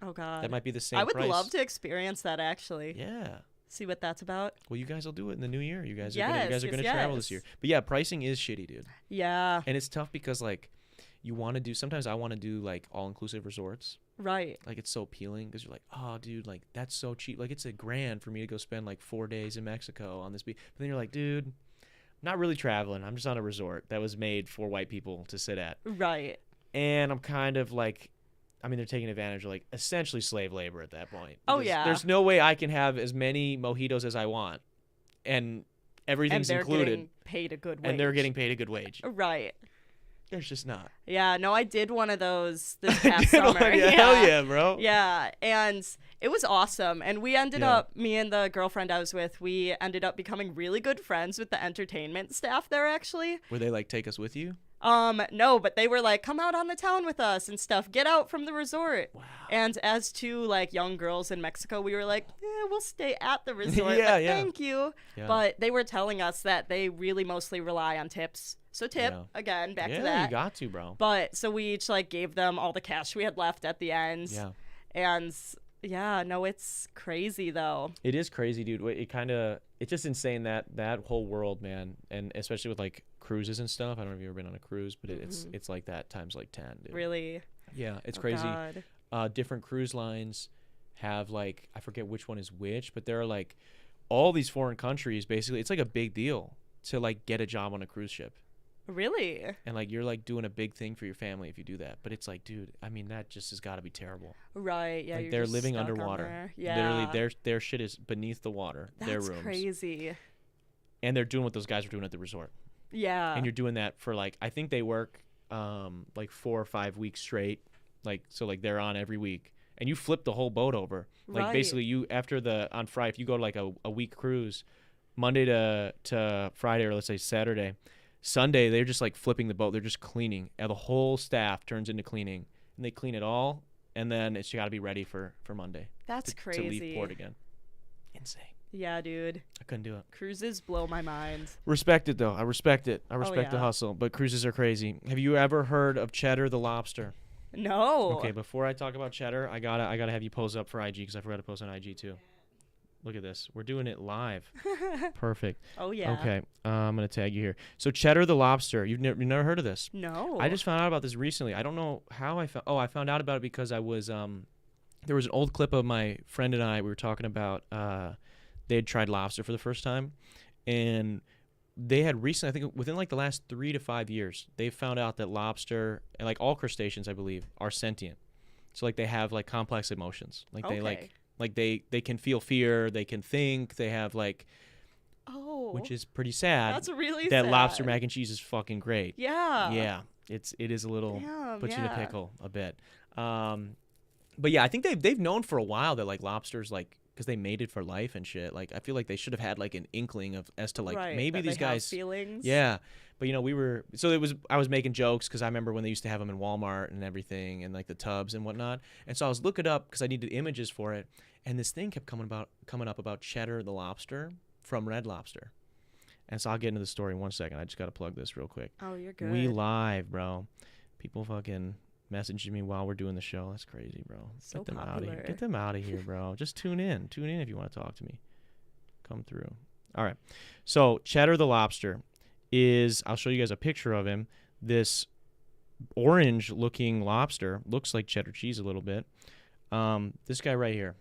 Oh God. That might be the same I would price. love to experience that actually. Yeah. See what that's about. Well, you guys will do it in the new year. You guys are Yes, gonna yes, travel this yes. year. But yeah, pricing is shitty, dude. Yeah. And it's tough because like you want to do. Sometimes I want to do like all-inclusive resorts. Right. Like it's so appealing because you're like, oh, dude, like that's so cheap. Like it's $1,000 for me to go spend like 4 days in Mexico on this beach. But then you're like, dude, I'm not really traveling. I'm just on a resort that was made for white people to sit at. Right. And I'm kind of like, I mean, they're taking advantage of like essentially slave labor at that point. Oh, Because yeah. There's no way I can have as many mojitos as I want, and everything's and they're included, getting paid a good wage. and they're getting paid a good wage. Right. There's just not. Yeah, no, I did one of those this past Did one, summer. yeah, hell yeah, bro. Yeah, and it was awesome. And we ended Yeah. up, me and the girlfriend I was with, we ended up becoming really good friends with the entertainment staff there actually. Were they like take us with you? No, but they were like, come out on the town with us and stuff. Get out from the resort. Wow. And as two like young girls in Mexico, we were like, we'll stay at the resort. Yeah, but yeah. Thank you. Yeah. But they were telling us that they really mostly rely on tips. So tip Yeah. again, back yeah, to that. you got to, bro. But so we each like gave them all the cash we had left at the end. Yeah. And yeah, no, it's crazy though. It is crazy, dude. It's just insane that whole world, man, and especially with like cruises and stuff. I don't know if you've ever been on a cruise, but it's like that times like 10, dude. Really. Yeah, it's Oh, crazy. God. Different cruise lines have like, I forget which one is which, but there are like all these foreign countries, basically, it's like a big deal to like get a job on a cruise ship. Really? And like you're like doing a big thing for your family if you do that. But it's like, dude, I mean, that just has got to be terrible. Right. Yeah. Like you're they're just living stuck on underwater. there. Yeah. Literally, their shit is beneath the water. Their That's rooms. crazy. And they're doing what those guys were doing at the resort. Yeah. And you're doing that for like, I think they work like 4 or 5 weeks straight. Like, so like they're on every week. And you flip the whole boat over. Like Right. basically you, on Friday, if you go to like a week cruise, Monday to Friday, or let's say Saturday, Sunday, they're just like flipping the boat. They're just cleaning. And the whole staff turns into cleaning. And they clean it all. And then it's got to be ready for Monday. That's to crazy. leave port again. Insane. Yeah, dude. I couldn't do it. Cruises blow my mind. Respect it, though. I respect it. I respect the yeah. hustle. But cruises are crazy. Have you ever heard of Cheddar the lobster? No. Okay, before I talk about Cheddar, I gotta have you pose up for IG because I forgot to post on IG too. Look at this. We're doing it live. Perfect. Oh yeah. Okay. I'm gonna tag you here. So Cheddar the lobster. You've never heard of this? No. I just found out about this recently. I don't know how I found. Oh, I found out about it because I was there was an old clip of my friend and I. We were talking about they had tried lobster for the first time, and they had recently, I think within like the last 3 to 5 years, they found out that lobster and like all crustaceans, I believe, are sentient. So like they have like complex emotions. Like they like they can feel fear, they can think, they have like, which is pretty sad. That's really that sad. lobster mac and cheese is fucking great. Yeah. Yeah, it is a little puts you in a yeah. pickle a bit. But yeah, I think they've known for a while that like lobsters, like, because they mated for life and shit. Like I feel like they should have had like an inkling of as to like Right, maybe that these they have guys feelings. Yeah, but you know I was making jokes because I remember when they used to have them in Walmart and everything and like the tubs and whatnot. And so I was looking up because I needed images for it, and this thing kept coming up about Cheddar the lobster from Red Lobster. And so I'll get into the story in 1 second. I just got to plug this real quick. Oh, you're good. We live, bro. People fucking messaging me while we're doing the show. That's crazy, bro. So Get them out of popular. here. Get them out of here, bro. Just tune in. Tune in if you want to talk to me. Come through. All right. So Cheddar the lobster is, I'll show you guys a picture of him. This orange looking lobster looks like cheddar cheese a little bit. This guy right here.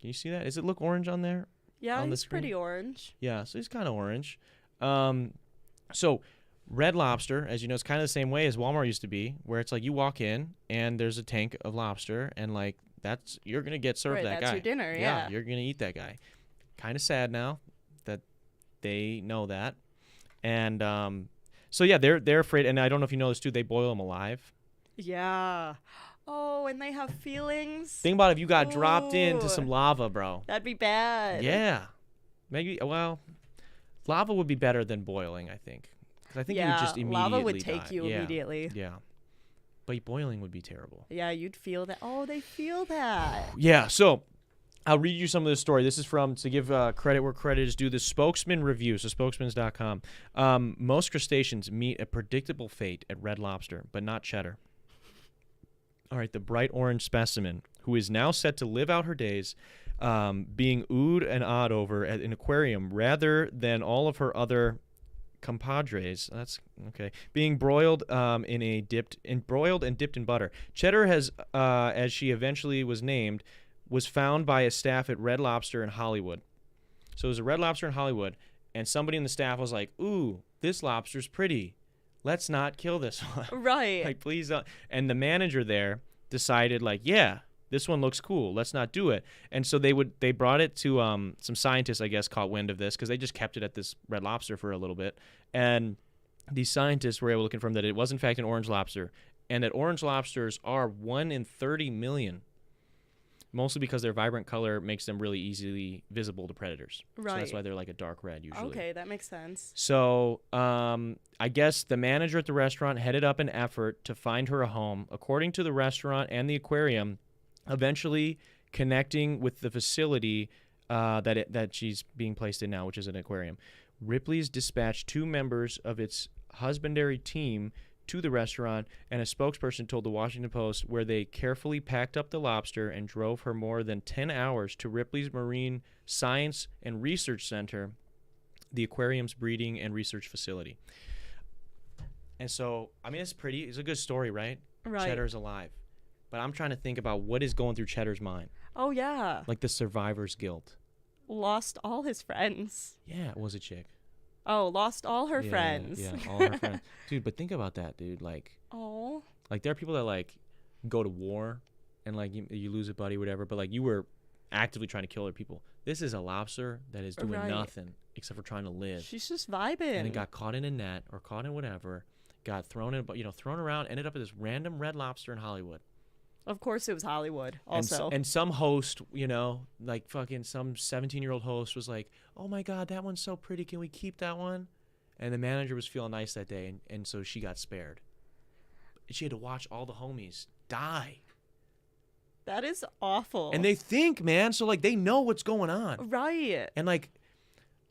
Can you see that? Does it look orange on there? Yeah, on the he's screen? pretty orange. Yeah, so he's kind of orange. So Red Lobster, as you know, is kind of the same way as Walmart used to be, where it's like you walk in and there's a tank of lobster, and like you're gonna get served Right, that that's guy. your dinner, yeah. You're gonna eat that guy. Kind of sad now that they know that, and so yeah, they're afraid. And I don't know if you know this too. They boil them alive. Yeah. Oh, and they have feelings. Think about if you got dropped into Ooh. some lava, bro. That'd be bad. Yeah, maybe. Well, lava would be better than boiling, I think. Because I think you would just immediately lava would take die. you Yeah. immediately. Yeah. But boiling would be terrible. Yeah, you'd feel that. Oh, they feel that. Yeah, so I'll read you some of this story. This is from, to give credit where credit is due, the Spokesman Review, so spokesmans.com. Most crustaceans meet a predictable fate at Red Lobster, but not Cheddar. All right, the bright orange specimen, who is now set to live out her days being oohed and awed over at an aquarium rather than all of her other compadres. That's okay. Being broiled and dipped in butter. Cheddar has, as she eventually was named, was found by a staff at Red Lobster in Hollywood. So it was a Red Lobster in Hollywood, and somebody in the staff was like, "Ooh, this lobster's pretty. Let's not kill this one." Right. Like, please don't. And the manager there decided, like, yeah, this one looks cool. Let's not do it. And so they brought it to some scientists, I guess, caught wind of this because they just kept it at this Red Lobster for a little bit. And these scientists were able to confirm that it was in fact an orange lobster, and that orange lobsters are 1 in 30 million. Mostly because their vibrant color makes them really easily visible to predators. Right. So that's why they're like a dark red usually. Okay, that makes sense. So I guess the manager at the restaurant headed up an effort to find her a home, according to the restaurant and the aquarium, eventually connecting with the facility that she's being placed in now, which is an aquarium. Ripley's dispatched 2 members of its husbandry team to the restaurant, and a spokesperson told the Washington Post where they carefully packed up the lobster and drove her more than 10 hours to Ripley's Marine Science and Research Center, the aquarium's breeding and research facility. And so, I mean, it's a good story, right? Right. Cheddar's alive. But I'm trying to think about what is going through Cheddar's mind. Oh, yeah. Like the survivor's guilt. lost all his friends. Yeah, it was a chick. Oh, lost all her friends. Yeah, all her friends. Dude, but think about that, dude. Like there are people that like go to war and like you lose a buddy, whatever, but like you were actively trying to kill other people. This is a lobster that is doing nothing except for trying to live. She's just vibing. And it got caught in a net or caught in whatever, got thrown around, ended up at this random Red Lobster in Hollywood. Of course it was Hollywood also. And some host, like fucking some 17-year-old host was like, oh my God, that one's so pretty. Can we keep that one? And the manager was feeling nice that day. And so she got spared. She had to watch all the homies die. That is awful. And they think, man, so like they know what's going on. Right. And like,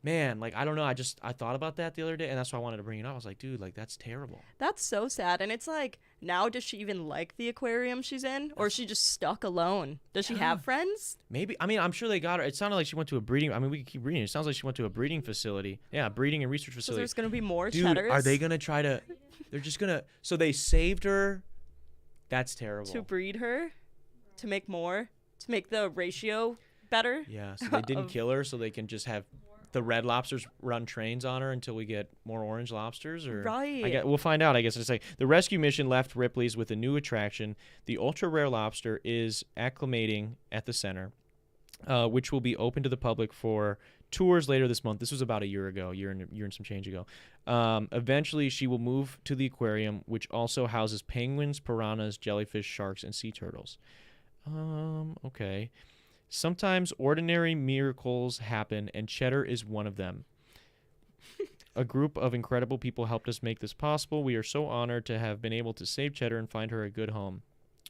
man, like, I don't know. I thought about that the other day, and that's why I wanted to bring it up. I was like, dude, like, that's terrible. That's so sad. And it's like, now does she even like the aquarium she's in? Or is she just stuck alone? Does she have friends? Maybe. I mean, I'm sure they got her. It sounded like she went to a breeding. I mean, we could keep reading. It sounds like she went to a breeding facility. Yeah, breeding and research facility. So there's going to be more dude, cheddars? Are they going to try to... They're just going to... So they saved her. That's terrible. To breed her? To make more? To make the ratio better? Yeah, so they didn't kill her so they can just have... the Red Lobsters run trains on her until we get more orange lobsters, or we'll find out. I guess it's like the rescue mission left Ripley's with a new attraction. The ultra rare lobster is acclimating at the center, which will be open to the public for tours later this month. This was about a year and some change ago. Eventually, she will move to the aquarium, which also houses penguins, piranhas, jellyfish, sharks, and sea turtles. Okay. Sometimes ordinary miracles happen, and Cheddar is one of them. A group of incredible people helped us make this possible. We are so honored to have been able to save Cheddar and find her a good home.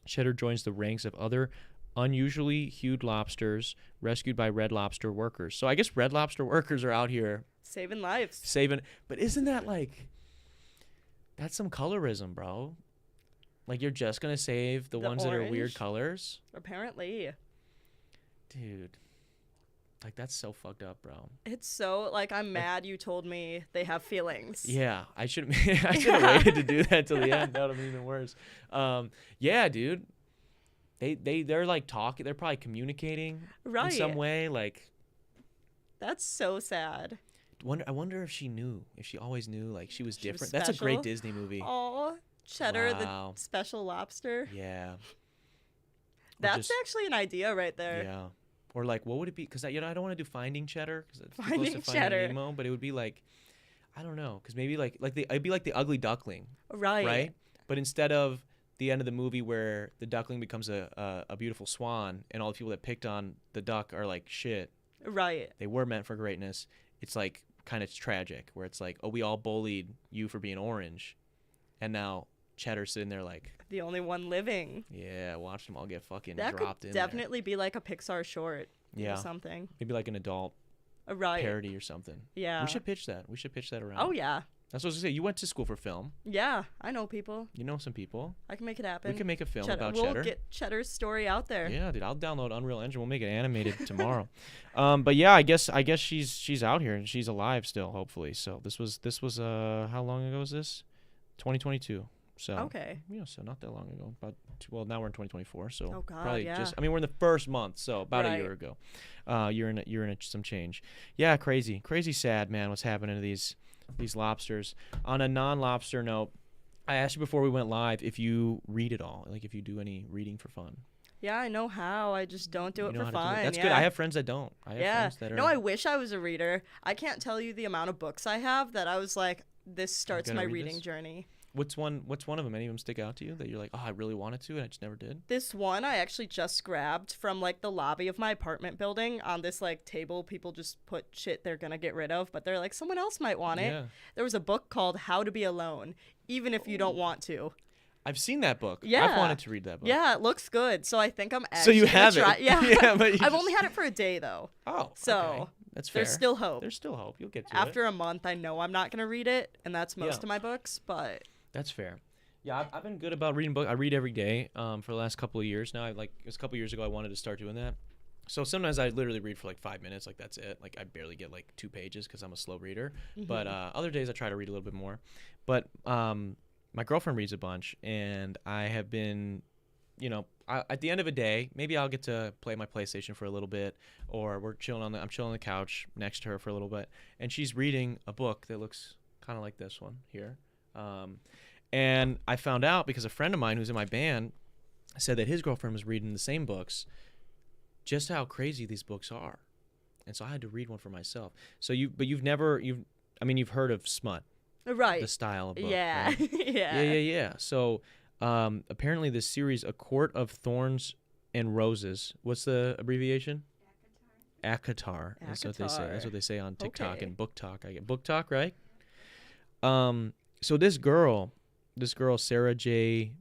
Cheddar joins the ranks of other unusually hued lobsters rescued by Red Lobster workers. So I guess Red Lobster workers are out here saving lives. But isn't that like... That's some colorism, bro. Like, you're just going to save the ones orange? That are weird colors? Apparently. Dude, like, that's so fucked up, bro. It's so, like, I'm mad you told me they have feelings. Yeah, I should have waited to do that till the end. That would have been even worse. Yeah, dude. They're like talking. They're probably communicating in some way. Like, that's so sad. I wonder if she knew, if she always knew, like, she was different. That's a great Disney movie. Oh, Cheddar, the special lobster. Yeah. That's actually an idea right there. Yeah. Or like, what would it be? Because I don't want to do Finding Cheddar, because it's Finding close to Cheddar. Finding Nemo, but it would be like, I don't know, because maybe it'd be like the Ugly Duckling, right? But instead of the end of the movie where the duckling becomes a beautiful swan, and all the people that picked on the duck are like shit, right? They were meant for greatness. It's like kind of tragic, where it's like, oh, we all bullied you for being orange, and now Cheddar's sitting there like the only one living. Yeah, watch them all get fucking that dropped could in definitely be like a Pixar short. Yeah, or something. Maybe like an adult parody or something. Yeah, we should pitch that. We should pitch that around. Oh yeah. That's what I was gonna say. You went to school for film. Yeah, I know people. You know some people. I can make it happen. We can make a film about Cheddar. Cheddar. We'll get Cheddar's story out there. Yeah, dude. I'll download Unreal Engine. We'll make it animated tomorrow. But yeah, I guess she's out here and she's alive still, hopefully. So this was how long ago was this? 2022. So okay. Yeah, so not that long ago. Now we're in 2024. So oh God, probably yeah. we're in the first month, so about a year ago. You're in some change. Yeah, crazy sad, man. What's happening to these lobsters? On a non-lobster note, I asked you before we went live if you read at all, like if you do any reading for fun. Yeah, I know how. I just don't do it for fun. That's good. I have friends that don't. I have friends that are. No, I wish I was a reader. I can't tell you the amount of books I have that I was like, this starts my reading journey. What's one of them? Any of them stick out to you that you're like, oh, I really wanted to and I just never did? This one I actually just grabbed from like the lobby of my apartment building on this like table. People just put shit they're gonna get rid of, but they're like, someone else might want it. Yeah. There was a book called How to Be Alone, even if you don't want to. I've seen that book. Yeah. I've wanted to read that book. Yeah, it looks good. So I think I'm actually So you have try. it. Yeah. Yeah, but I've only had it for a day though. Oh, so okay. That's fair. There's still hope. There's still hope. You'll get to After it. a month, I know I'm not gonna read it, and that's most of my books. But that's fair. Yeah, I've been good about reading books. I read every day for the last couple of years now. It was a couple of years ago I wanted to start doing that. So sometimes I literally read for like 5 minutes, like that's it. Like I barely get like 2 pages because I'm a slow reader. Mm-hmm. But other days I try to read a little bit more. But my girlfriend reads a bunch, and I have been, at the end of a day, maybe I'll get to play my PlayStation for a little bit, or I'm chilling on the couch next to her for a little bit, and she's reading a book that looks kind of like this one here. And I found out because a friend of mine who's in my band said that his girlfriend was reading the same books, just how crazy these books are. And so I had to read one for myself. So you've heard of smut, Right. the style of book, Yeah. right? Yeah. So apparently this series, A Court of Thorns and Roses, what's the abbreviation? ACOTAR. That's what they say. That's what they say on TikTok and Book Talk. I get Book Talk, right? So this girl, Sarah J.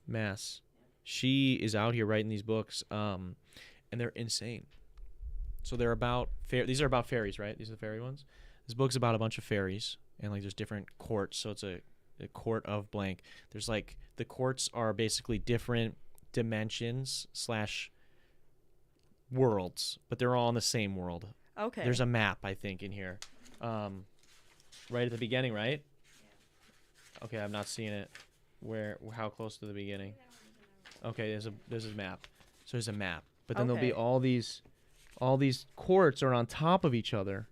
Mass, she is out here writing these books, and they're insane. So they're about these are about fairies, right? These are the fairy ones. This book's about a bunch of fairies, and like there's different courts. So it's a court of blank. There's like the courts are basically different dimensions / worlds, but they're all in the same world. Okay. There's a map, I think, in here, right at the beginning, right? Yeah. Okay, I'm not seeing it. How close to the beginning? Okay, there's a map. So there's a map, but then there'll be all these courts are on top of each other,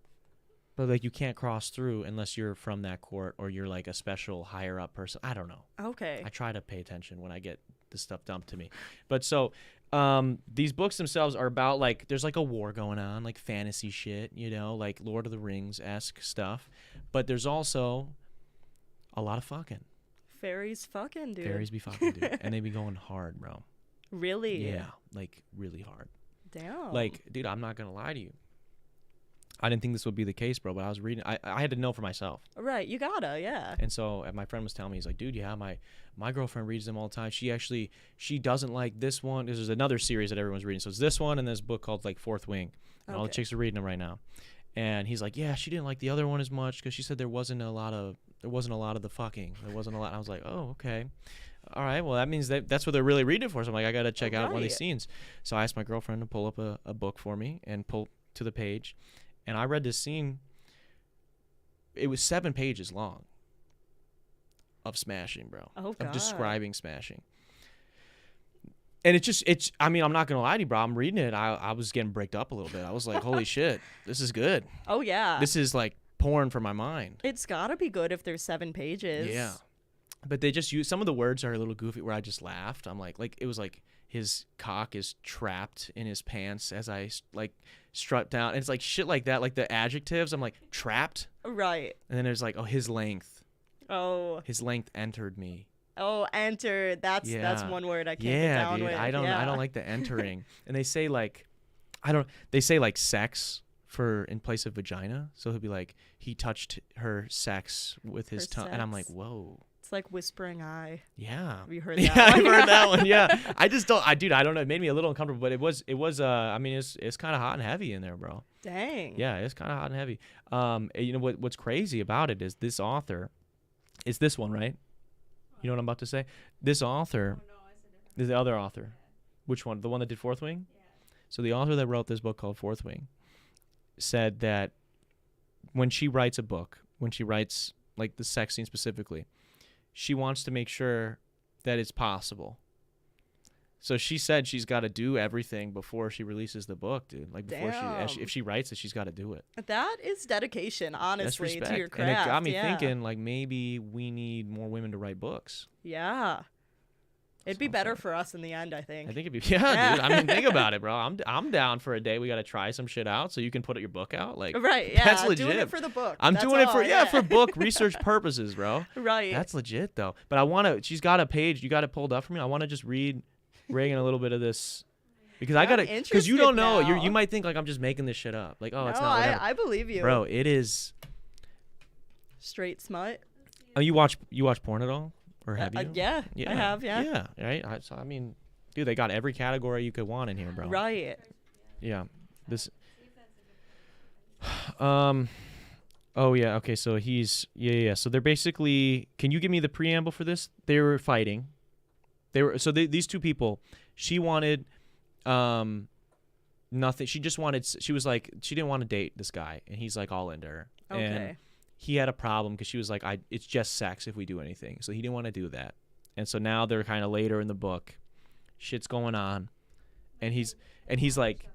but like you can't cross through unless you're from that court or you're like a special higher up person. I don't know. Okay. I try to pay attention when I get this stuff dumped to me. But so these books themselves are about like there's like a war going on, like fantasy shit, like Lord of the Rings-esque stuff. But there's also a lot of fucking. Fairies fucking, dude. Fairies be fucking, dude. And they be going hard, bro. Really? Yeah, like really hard. Damn. Like, dude, I'm not gonna lie to you. I didn't think this would be the case, bro, but I was reading. I had to know for myself. Right, you gotta, yeah. And so my friend was telling me, he's like, dude, yeah, my girlfriend reads them all the time. She doesn't like this one. There's another series that everyone's reading. So it's this one and this book called like Fourth Wing. And all the chicks are reading them right now. And he's like, yeah, she didn't like the other one as much because she said there wasn't a lot of the fucking. There wasn't a lot. I was like, oh, okay. All right, well, that means that's what they're really reading for. So I'm like, I got to check out one of these scenes. So I asked my girlfriend to pull up a book for me and pull to the page. And I read this scene. It was 7 pages long of smashing, bro. Oh, God. Of describing smashing. And I'm not going to lie to you, bro. I'm reading it. I was getting bricked up a little bit. I was like, holy shit, this is good. Oh, yeah. This is like porn for my mind. It's got to be good if there's 7 pages. Yeah. But they just use, some of the words are a little goofy where I just laughed. I'm like it was like his cock is trapped in his pants as I like strut down. And it's like shit like that, like the adjectives. I'm like trapped. Right. And then there's like, oh, his length. Oh. His length entered me. Oh, enter. That's one word I can't get down dude, with. I don't like the entering. And they say like sex in place of vagina. So he'll be like, he touched her sex with his tongue. And I'm like, whoa. It's like whispering eye. Yeah. Have you heard that one? Yeah, I've heard that one. Yeah. I don't know. It made me a little uncomfortable, but it was it's kind of hot and heavy in there, bro. Dang. Yeah, it's kind of hot and heavy. You know what's crazy about it is this author, it's this one, right? You know what I'm about to say? This author is the other author. Which one? The one that did Fourth Wing? Yeah. So the author that wrote this book called Fourth Wing said that when she writes a book, when she writes like the sex scene specifically, she wants to make sure that it's possible. So she said she's got to do everything before she releases the book, dude. Like before if she writes it, she's got to do it. That is dedication, honestly, to your craft. And it got me thinking, like maybe we need more women to write books. Yeah. It'd be better for us in the end, I think. I think it'd be dude. I mean, think about it, bro. I'm down for a day. We got to try some shit out so you can put your book out. Like, right? Yeah, that's legit. Doing it for the book. I'm doing it for book research purposes, bro. Right. That's legit though. But I want to. She's got a page. You got it pulled up for me. I want to just read Reagan a little bit of this because because you don't know. You might think like I'm just making this shit up. Like, oh, it's not. Whatever. I believe you, bro. It is straight smut. Oh, you watch porn at all? Or have you? Yeah, I have, yeah. Yeah, right? So, I mean, dude, they got every category you could want in here, bro. Right. Yeah. This. Oh, yeah. Okay, so he's... Yeah. So they're basically... Can you give me the preamble for this? They were fighting. These two people, she wanted nothing. She just wanted... She was like... She didn't want to date this guy, and he's like all into her. Okay. And he had a problem because she was like, it's just sex if we do anything. So he didn't want to do that. And so now they're kind of later in the book shit's going on, and he's like,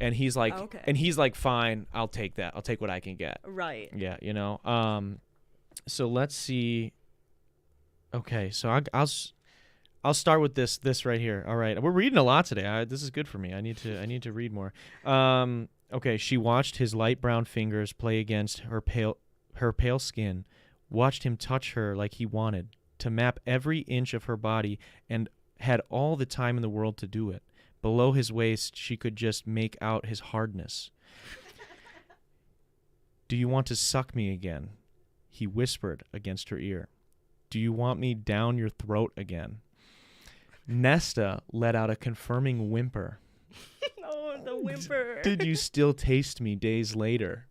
Okay. and he's like, fine, I'll take that. I'll take what I can get. Right. Yeah, you know. So let's see. Okay, so I'll start with this right here. All right, we're reading a lot today. This is good for me. I need to read more. Okay, she watched his light brown fingers play against her pale skin, watched him touch her like he wanted, to map every inch of her body, and had all the time in the world to do it. Below his waist, she could just make out his hardness. Do you want to suck me again? He whispered against her ear. Do you want me down your throat again? Nesta let out a confirming whimper. Oh, the whimper. Did you still taste me days later?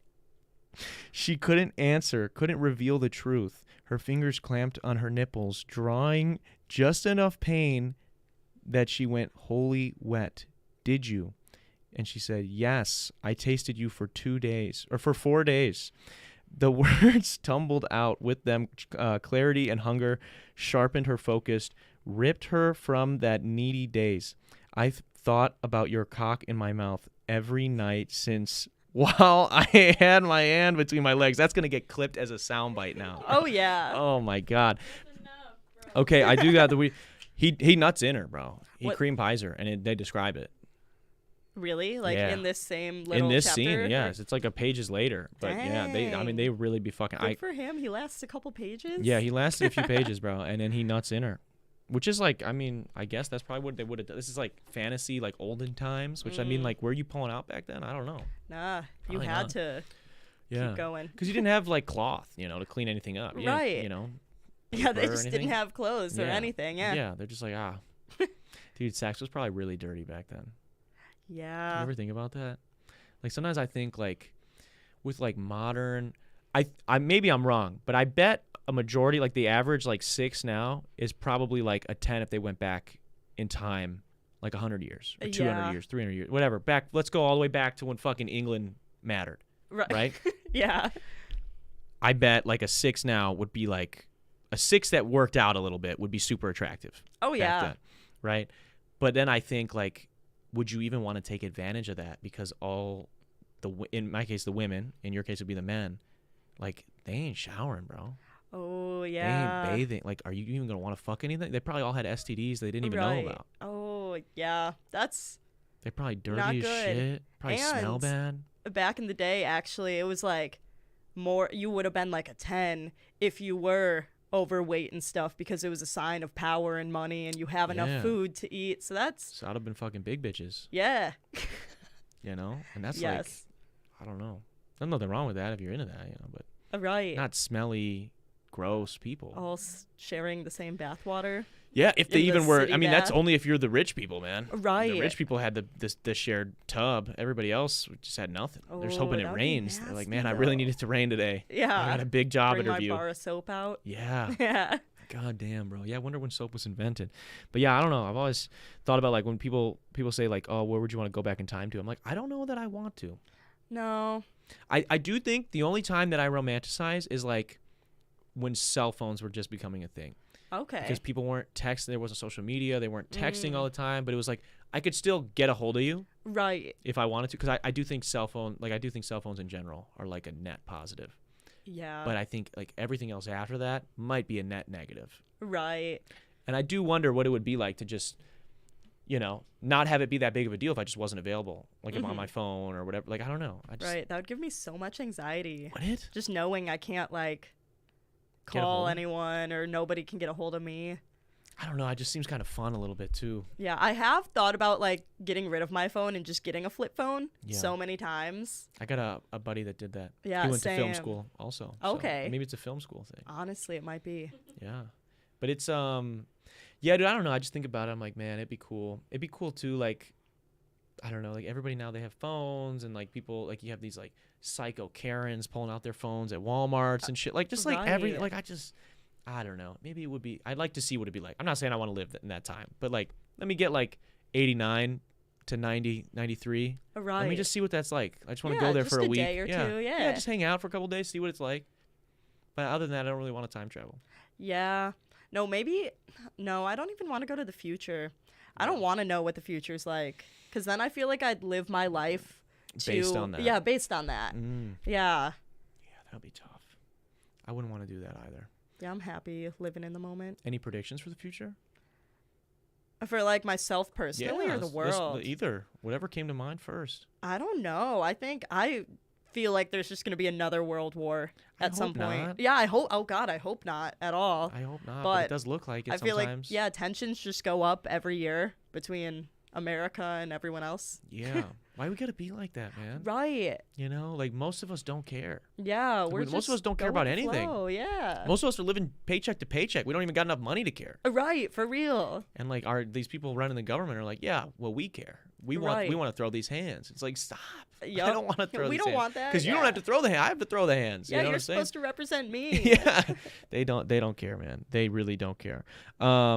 She couldn't answer, couldn't reveal the truth. Her fingers clamped on her nipples, drawing just enough pain that she went wholly wet. Did you? And she said, yes, I tasted you for 4 days. The words tumbled out with them. Clarity and hunger sharpened her focus, ripped her from that needy daze. I've thought about your cock in my mouth every night since while I had my hand between my legs. That's going to get clipped as a soundbite now. Oh, yeah. Oh, my God. Okay, I do got the... He nuts in her, bro. He cream pies her, and they describe it. Really? Like Yeah. in this same little in this chapter? scene, yes. It's like a pages later. But yeah, they really be fucking... Good for him. He lasts a couple pages? Yeah, he lasted a few pages, bro, and then he nuts in her. Which is like, I mean, I guess that's probably what they would have done. This is like fantasy, like olden times, which I mean, like, were you pulling out back then? I don't know. Nah, you Probably had not. to Yeah. keep going. Because you didn't have like cloth, to clean anything up. You didn't, Right. Yeah, they paper or just anything. didn't have clothes or Yeah. anything. Yeah. Yeah, they're just like, Dude, sex was probably really dirty back then. Yeah. You ever think about that? Like sometimes I think like with like modern, I maybe I'm wrong, but I bet a majority, like the average like 6 now is probably like a 10 if they went back in time like 100 years or 200 years, 300 years, whatever. Back, let's go all the way back to when fucking England mattered, right? Yeah. I bet like a 6 now would be like a 6 that worked out a little bit would be super attractive. Oh, back yeah. then, right? But then I think like, would you even want to take advantage of that? Because in my case, the women, in your case, it would be the men, like they ain't showering, bro. Oh, They yeah. ain't bathing. Like, are you even going to want to fuck anything? They probably all had STDs they didn't even know about. Oh, yeah. That's They probably dirty not as good. shit. Probably smell And bad. back in the day, actually, it was like you would have been like a 10 if you were overweight and stuff because it was a sign of power and money and you have Yeah. enough food to eat. So that's, So I'd have been fucking big bitches, yeah. And that's Yes. like, I don't know. There's nothing wrong with that if you're into that, but Right. not smelly, gross people. All sharing the same bathwater. Yeah, if they in the even were. city I mean, that's bath. only if you're the rich people, man. Right. The rich people had the shared tub. Everybody else just had nothing. They're just Oh, hoping it that would be rains. They're like, nasty, man, I really though. need it to rain today. Yeah. I got a big job Bring interview. my bar of soap out. Yeah. Yeah. God damn, bro. Yeah, I wonder when soap was invented. But yeah, I don't know. I've always thought about like when people say like, oh, where would you want to go back in time to? I'm like, I don't know that I want to. No. I do think the only time that I romanticize is like when cell phones were just becoming a thing. Okay. Because people weren't texting, there wasn't social media, they weren't texting all the time, but it was like I could still get a hold of you Right. if I wanted to. Because I do think cell phones in general are like a net positive. Yeah. But I think like everything else after that might be a net negative. Right. And I do wonder what it would be like to just, not have it be that big of a deal if I just wasn't available, like if on my phone or whatever. Like, I don't know. Right. That would give me so much anxiety. Would it? Just knowing I can't like Get a call hold? anyone or nobody can get a hold of me. I don't know. It just seems kind of fun a little bit too. Yeah, I have thought about like getting rid of my phone and just getting a flip phone Yeah. so many times. I got a buddy that did that. Yeah, He went to film same. school also. so Okay. maybe it's a film school thing. Honestly, it might be. Yeah. But it's yeah, dude, I don't know. I just think about it. I'm like, man, it'd be cool. It'd be cool too, like, I don't know, like everybody now they have phones and like people like you have these like psycho Karens pulling out their phones at Walmarts and shit. Like just like every Right. like I don't know. Maybe it would be I'd like to see what it'd be like. I'm not saying I want to live in that time, but like let me get like 89 to 90, 93. Right. Let me just see what that's like. I just want to Yeah, go there just for a a week. day or two, Yeah, yeah. just hang out for a couple days, see what it's like. But other than that, I don't really want to time travel. Yeah. No, maybe. No, I don't even want to go to the future. I don't want to know what the future's like. Because then I feel like I'd live my life Based on that. Yeah, based on that. Yeah. Yeah, that'd be tough. I wouldn't want to do that either. Yeah, I'm happy living in the moment. Any predictions for the future? For like myself personally or the world? Either. Whatever came to mind first. I don't know. I feel like there's just going to be another world war at some point. Not. Yeah, I hope. Oh God, I hope not at all. I hope not, but it does look like it I feel sometimes. like, yeah, tensions just go up every year between America and everyone else. Yeah. Why we gotta be like that, man? Right. You know, like most of us don't care. Yeah, Most of us don't care about anything. Yeah. Most of us are living paycheck to paycheck. We don't even got enough money to care. Right, for real. And like, these people running the government are like, yeah, well, we care. We want to throw these hands. It's like, stop. Yep. I don't want to throw. We these don't hands. want that. Because you don't have to throw the hand. I have to throw the hands. Yeah, you know you're what I'm saying? supposed to represent me. Yeah, they don't care, man. They really don't care. All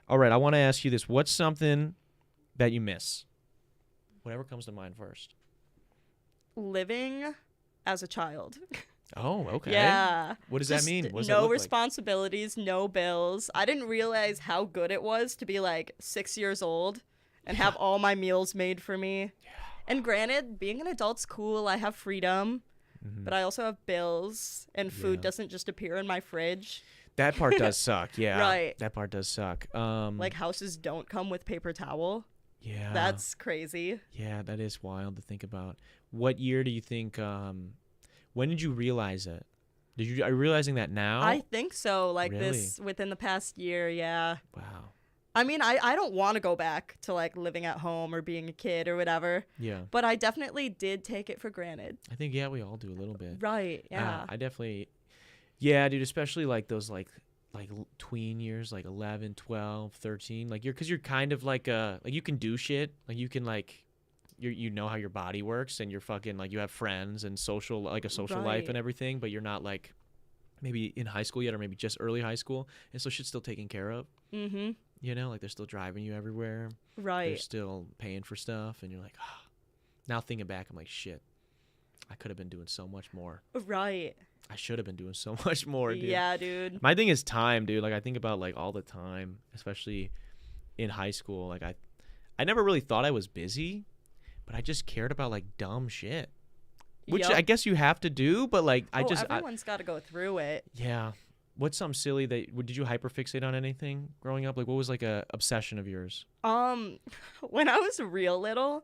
right, I want to ask you this: what's something that you miss? Whatever comes to mind first. Living as a child. Oh, okay. Yeah. What does that mean? What does that no look like? responsibilities, no bills. I didn't realize how good it was to be like 6 years old and have all my meals made for me. Yeah. And granted, being an adult's cool. I have freedom, but I also have bills, and food doesn't just appear in my fridge. That part does suck. Yeah. Right. That part does suck. Like houses don't come with paper towel. Yeah. That's crazy. Yeah, that is wild to think about. What year do you think? When did you realize it? Are you realizing that now? I think so. Like Really? this within the past year. Yeah. Wow. I mean, I don't want to go back to like living at home or being a kid or whatever. Yeah. But I definitely did take it for granted. I think we all do a little bit. Right. Yeah. I definitely. Yeah, dude. Especially like those like tween years, like 11, 12, 13. Like because you're kind of like you can do shit. Like you can like. You know how your body works, and you're fucking like you have friends and social life Right. and everything, but you're not like maybe in high school yet, or maybe just early high school, and so shit's still taken care of. Mm-hmm. You know, like they're still driving you everywhere. They're Right. still paying for stuff, and you're like, ah. Now thinking back, I'm like, shit, I could have been doing so much more. Right. I should have been doing so much more, dude. Yeah, dude. My thing is time, dude. Like I think about like all the time, especially in high school. Like I never really thought I was busy. But I just cared about like dumb shit, which Yup. I guess you have to do. But like everyone's got to go through it. Yeah. What's something silly did you hyperfixate on anything growing up? Like what was like a obsession of yours? When I was real little,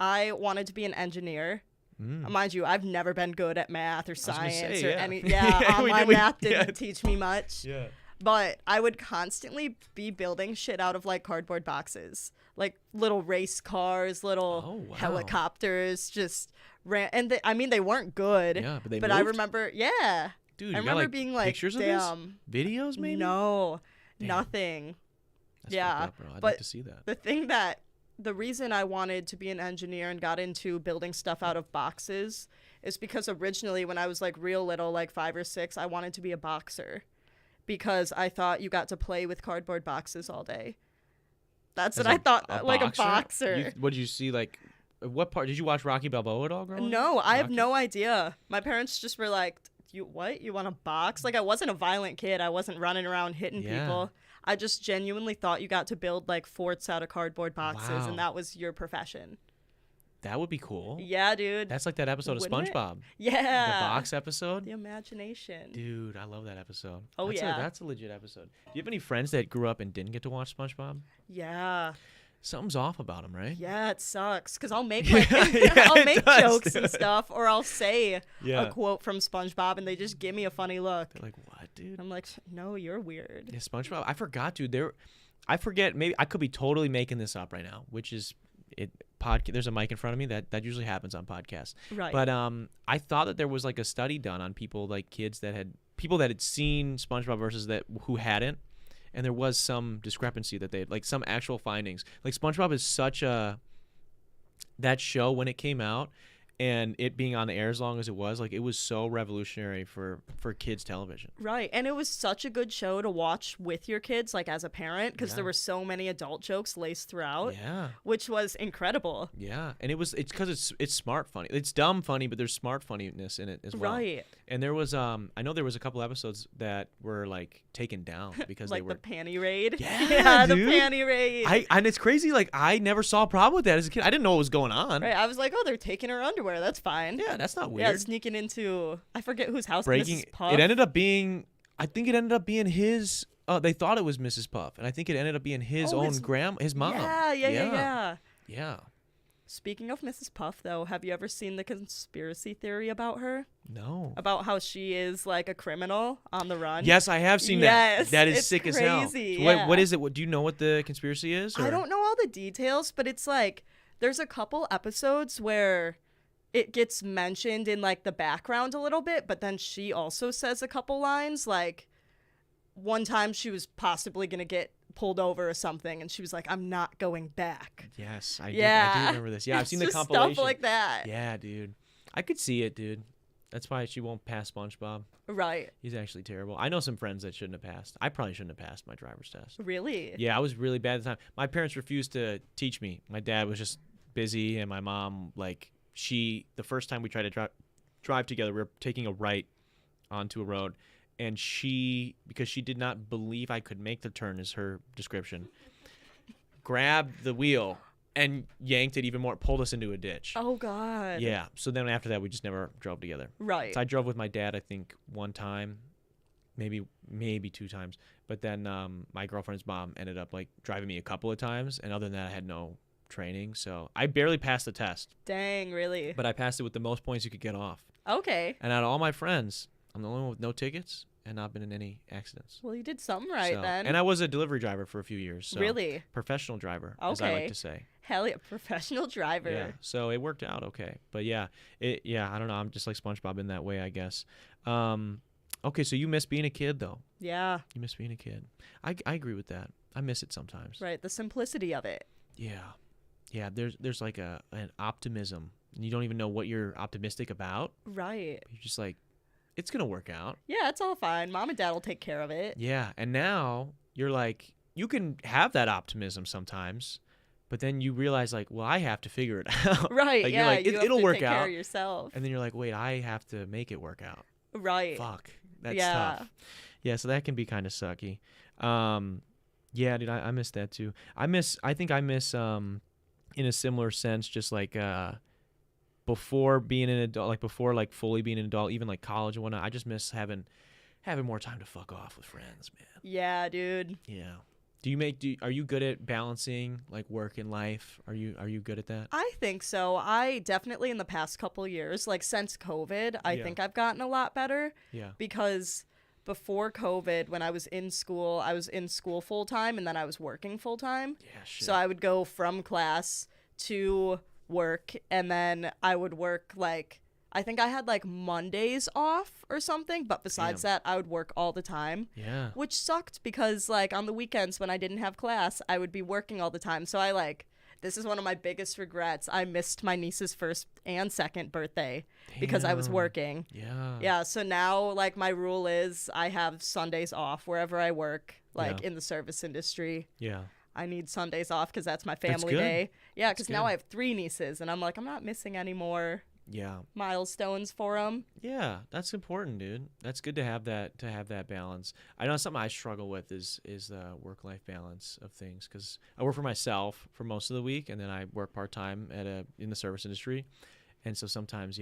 I wanted to be an engineer. Mind you, I've never been good at math or science or any. Yeah, online math didn't teach me much. Yeah. But I would constantly be building shit out of like cardboard boxes, like little race cars, little helicopters, just and they weren't good. Yeah, but But I remember, yeah, dude, I remember being like, pictures damn, of this? Videos maybe? No, Damn. nothing. That's yeah, fucked up, bro. I'd but like to see that. The reason I wanted to be an engineer and got into building stuff out of boxes is because originally when I was like real little, like 5 or 6, I wanted to be a boxer. Because I thought you got to play with cardboard boxes all day. That's what I thought, like a boxer. What did you see? Like, what part? Did you watch Rocky Balboa at all growing up? No, I have no idea. My parents just were like, "You what? You want a box?" Like, I wasn't a violent kid. I wasn't running around hitting people. I just genuinely thought you got to build like forts out of cardboard boxes, and that was your profession. That would be cool. Yeah, dude. That's like that episode of SpongeBob. Yeah. The box episode. The imagination. Dude, I love that episode. Oh, That's a legit episode. Do you have any friends that grew up and didn't get to watch SpongeBob? Yeah. Something's off about them, right? Yeah, it sucks. Because I'll make like, I'll make jokes and stuff, or I'll say a quote from SpongeBob, and they just give me a funny look. They're like, what, dude? I'm like, no, you're weird. Yeah, SpongeBob. I forgot, dude. I forget. Maybe I could be totally making this up right now, which is there's a mic in front of me that usually happens on podcasts. Right. But I thought that there was like a study done on people like kids that had seen SpongeBob versus who hadn't, and there was some discrepancy that they like some actual findings. Like SpongeBob is such that show when it came out, and it being on the air as long as it was, like, it was so revolutionary for kids television. Right. And it was such a good show to watch with your kids, like as a parent, because there were so many adult jokes laced throughout. Yeah. Which was incredible. Yeah. And it's because it's smart funny. It's dumb funny, but there's smart funniness in it as well. Right. And there was I know there was a couple episodes that were like taken down because like they were the panty raid. Yeah, the dude. panty raid. And it's crazy, like I never saw a problem with that as a kid. I didn't know what was going on. Right. I was like, oh, they're taking her underwear. That's fine. Yeah, that's not weird. Yeah, sneaking into, I forget whose house. Breaking. Mrs. Puff. It ended up being, I think it ended up being his. They thought it was Mrs. Puff, and I think it ended up being his own his mom. Yeah. Speaking of Mrs. Puff, though, have you ever seen the conspiracy theory about her? No. About how she is like a criminal on the run? Yes, I have seen that. That is sick crazy, as hell. Yeah. What is it? Do you know what the conspiracy is? Or? I don't know all the details, but it's like there's a couple episodes where it gets mentioned in like the background a little bit, but then she also says a couple lines. Like one time she was possibly going to get pulled over or something, and she was like, I'm not going back. Yes, I do remember this. Yeah, I've seen the compilation. Stuff like that. Yeah, dude. I could see it, dude. That's why she won't pass SpongeBob. Right. He's actually terrible. I know some friends that shouldn't have passed. I probably shouldn't have passed my driver's test. Really? Yeah, I was really bad at the time. My parents refused to teach me. My dad was just busy, and my mom, like, the first time we tried to drive together, we were taking a right onto a road, and because she did not believe I could make the turn, is her description, grabbed the wheel and yanked it even more, pulled us into a ditch. Oh, God. Yeah. So then after that, we just never drove together. Right. So I drove with my dad, I think, one time, maybe 2 times. But then my girlfriend's mom ended up like driving me a couple of times. And other than that, I had no training. So I barely passed the test. Dang, really? But I passed it with the most points you could get off. Okay. And out of all my friends, I'm the only one with no tickets and not been in any accidents. Well, you did something right then. And I was a delivery driver for a few years. So really? Professional driver, as I like to say. Hell yeah, professional driver. Yeah, so it worked out okay. But yeah, I don't know. I'm just like SpongeBob in that way, I guess. Okay, so you miss being a kid, though. Yeah. You miss being a kid. I agree with that. I miss it sometimes. Right, the simplicity of it. Yeah. Yeah, there's like an optimism. You don't even know what you're optimistic about. Right. You're just like, it's going to work out. Yeah, it's all fine. Mom and Dad will take care of it. Yeah, and now you're like, you can have that optimism sometimes, but then you realize, like, well, I have to figure it out. Right, like, yeah. You're like, it'll work take out. care of yourself. And then you're like, wait, I have to make it work out. Right. Fuck. That's tough. Yeah, so that can be kind of sucky. Yeah, dude, I miss that too. I think I miss in a similar sense, just like before being an adult, like before like fully being an adult, even like college and whatnot, I just miss having more time to fuck off with friends, man. Yeah, dude. Yeah. Are you good at balancing like work and life? Are you good at that? I think so. I definitely in the past couple years, like since COVID, I think I've gotten a lot better. Yeah. Because before COVID, when I was in school full time, and then I was working full time. Yeah, shit. So I would go from class to work, and then I would work like, I think I had like Mondays off or something, but besides that, I would work all the time. Yeah. Which sucked because like on the weekends when I didn't have class, I would be working all the time. So this is one of my biggest regrets. I missed my niece's first and second birthday because I was working. Yeah. Yeah. So now like my rule is I have Sundays off wherever I work, like in the service industry. Yeah. I need Sundays off because that's my family day. Yeah. Because now I have 3 nieces and I'm like, I'm not missing any more milestones for them. Yeah, that's important, dude. That's good to have that balance. I know something I struggle with is the work-life balance of things, because I work for myself for most of the week, and then I work part-time in the service industry, and so sometimes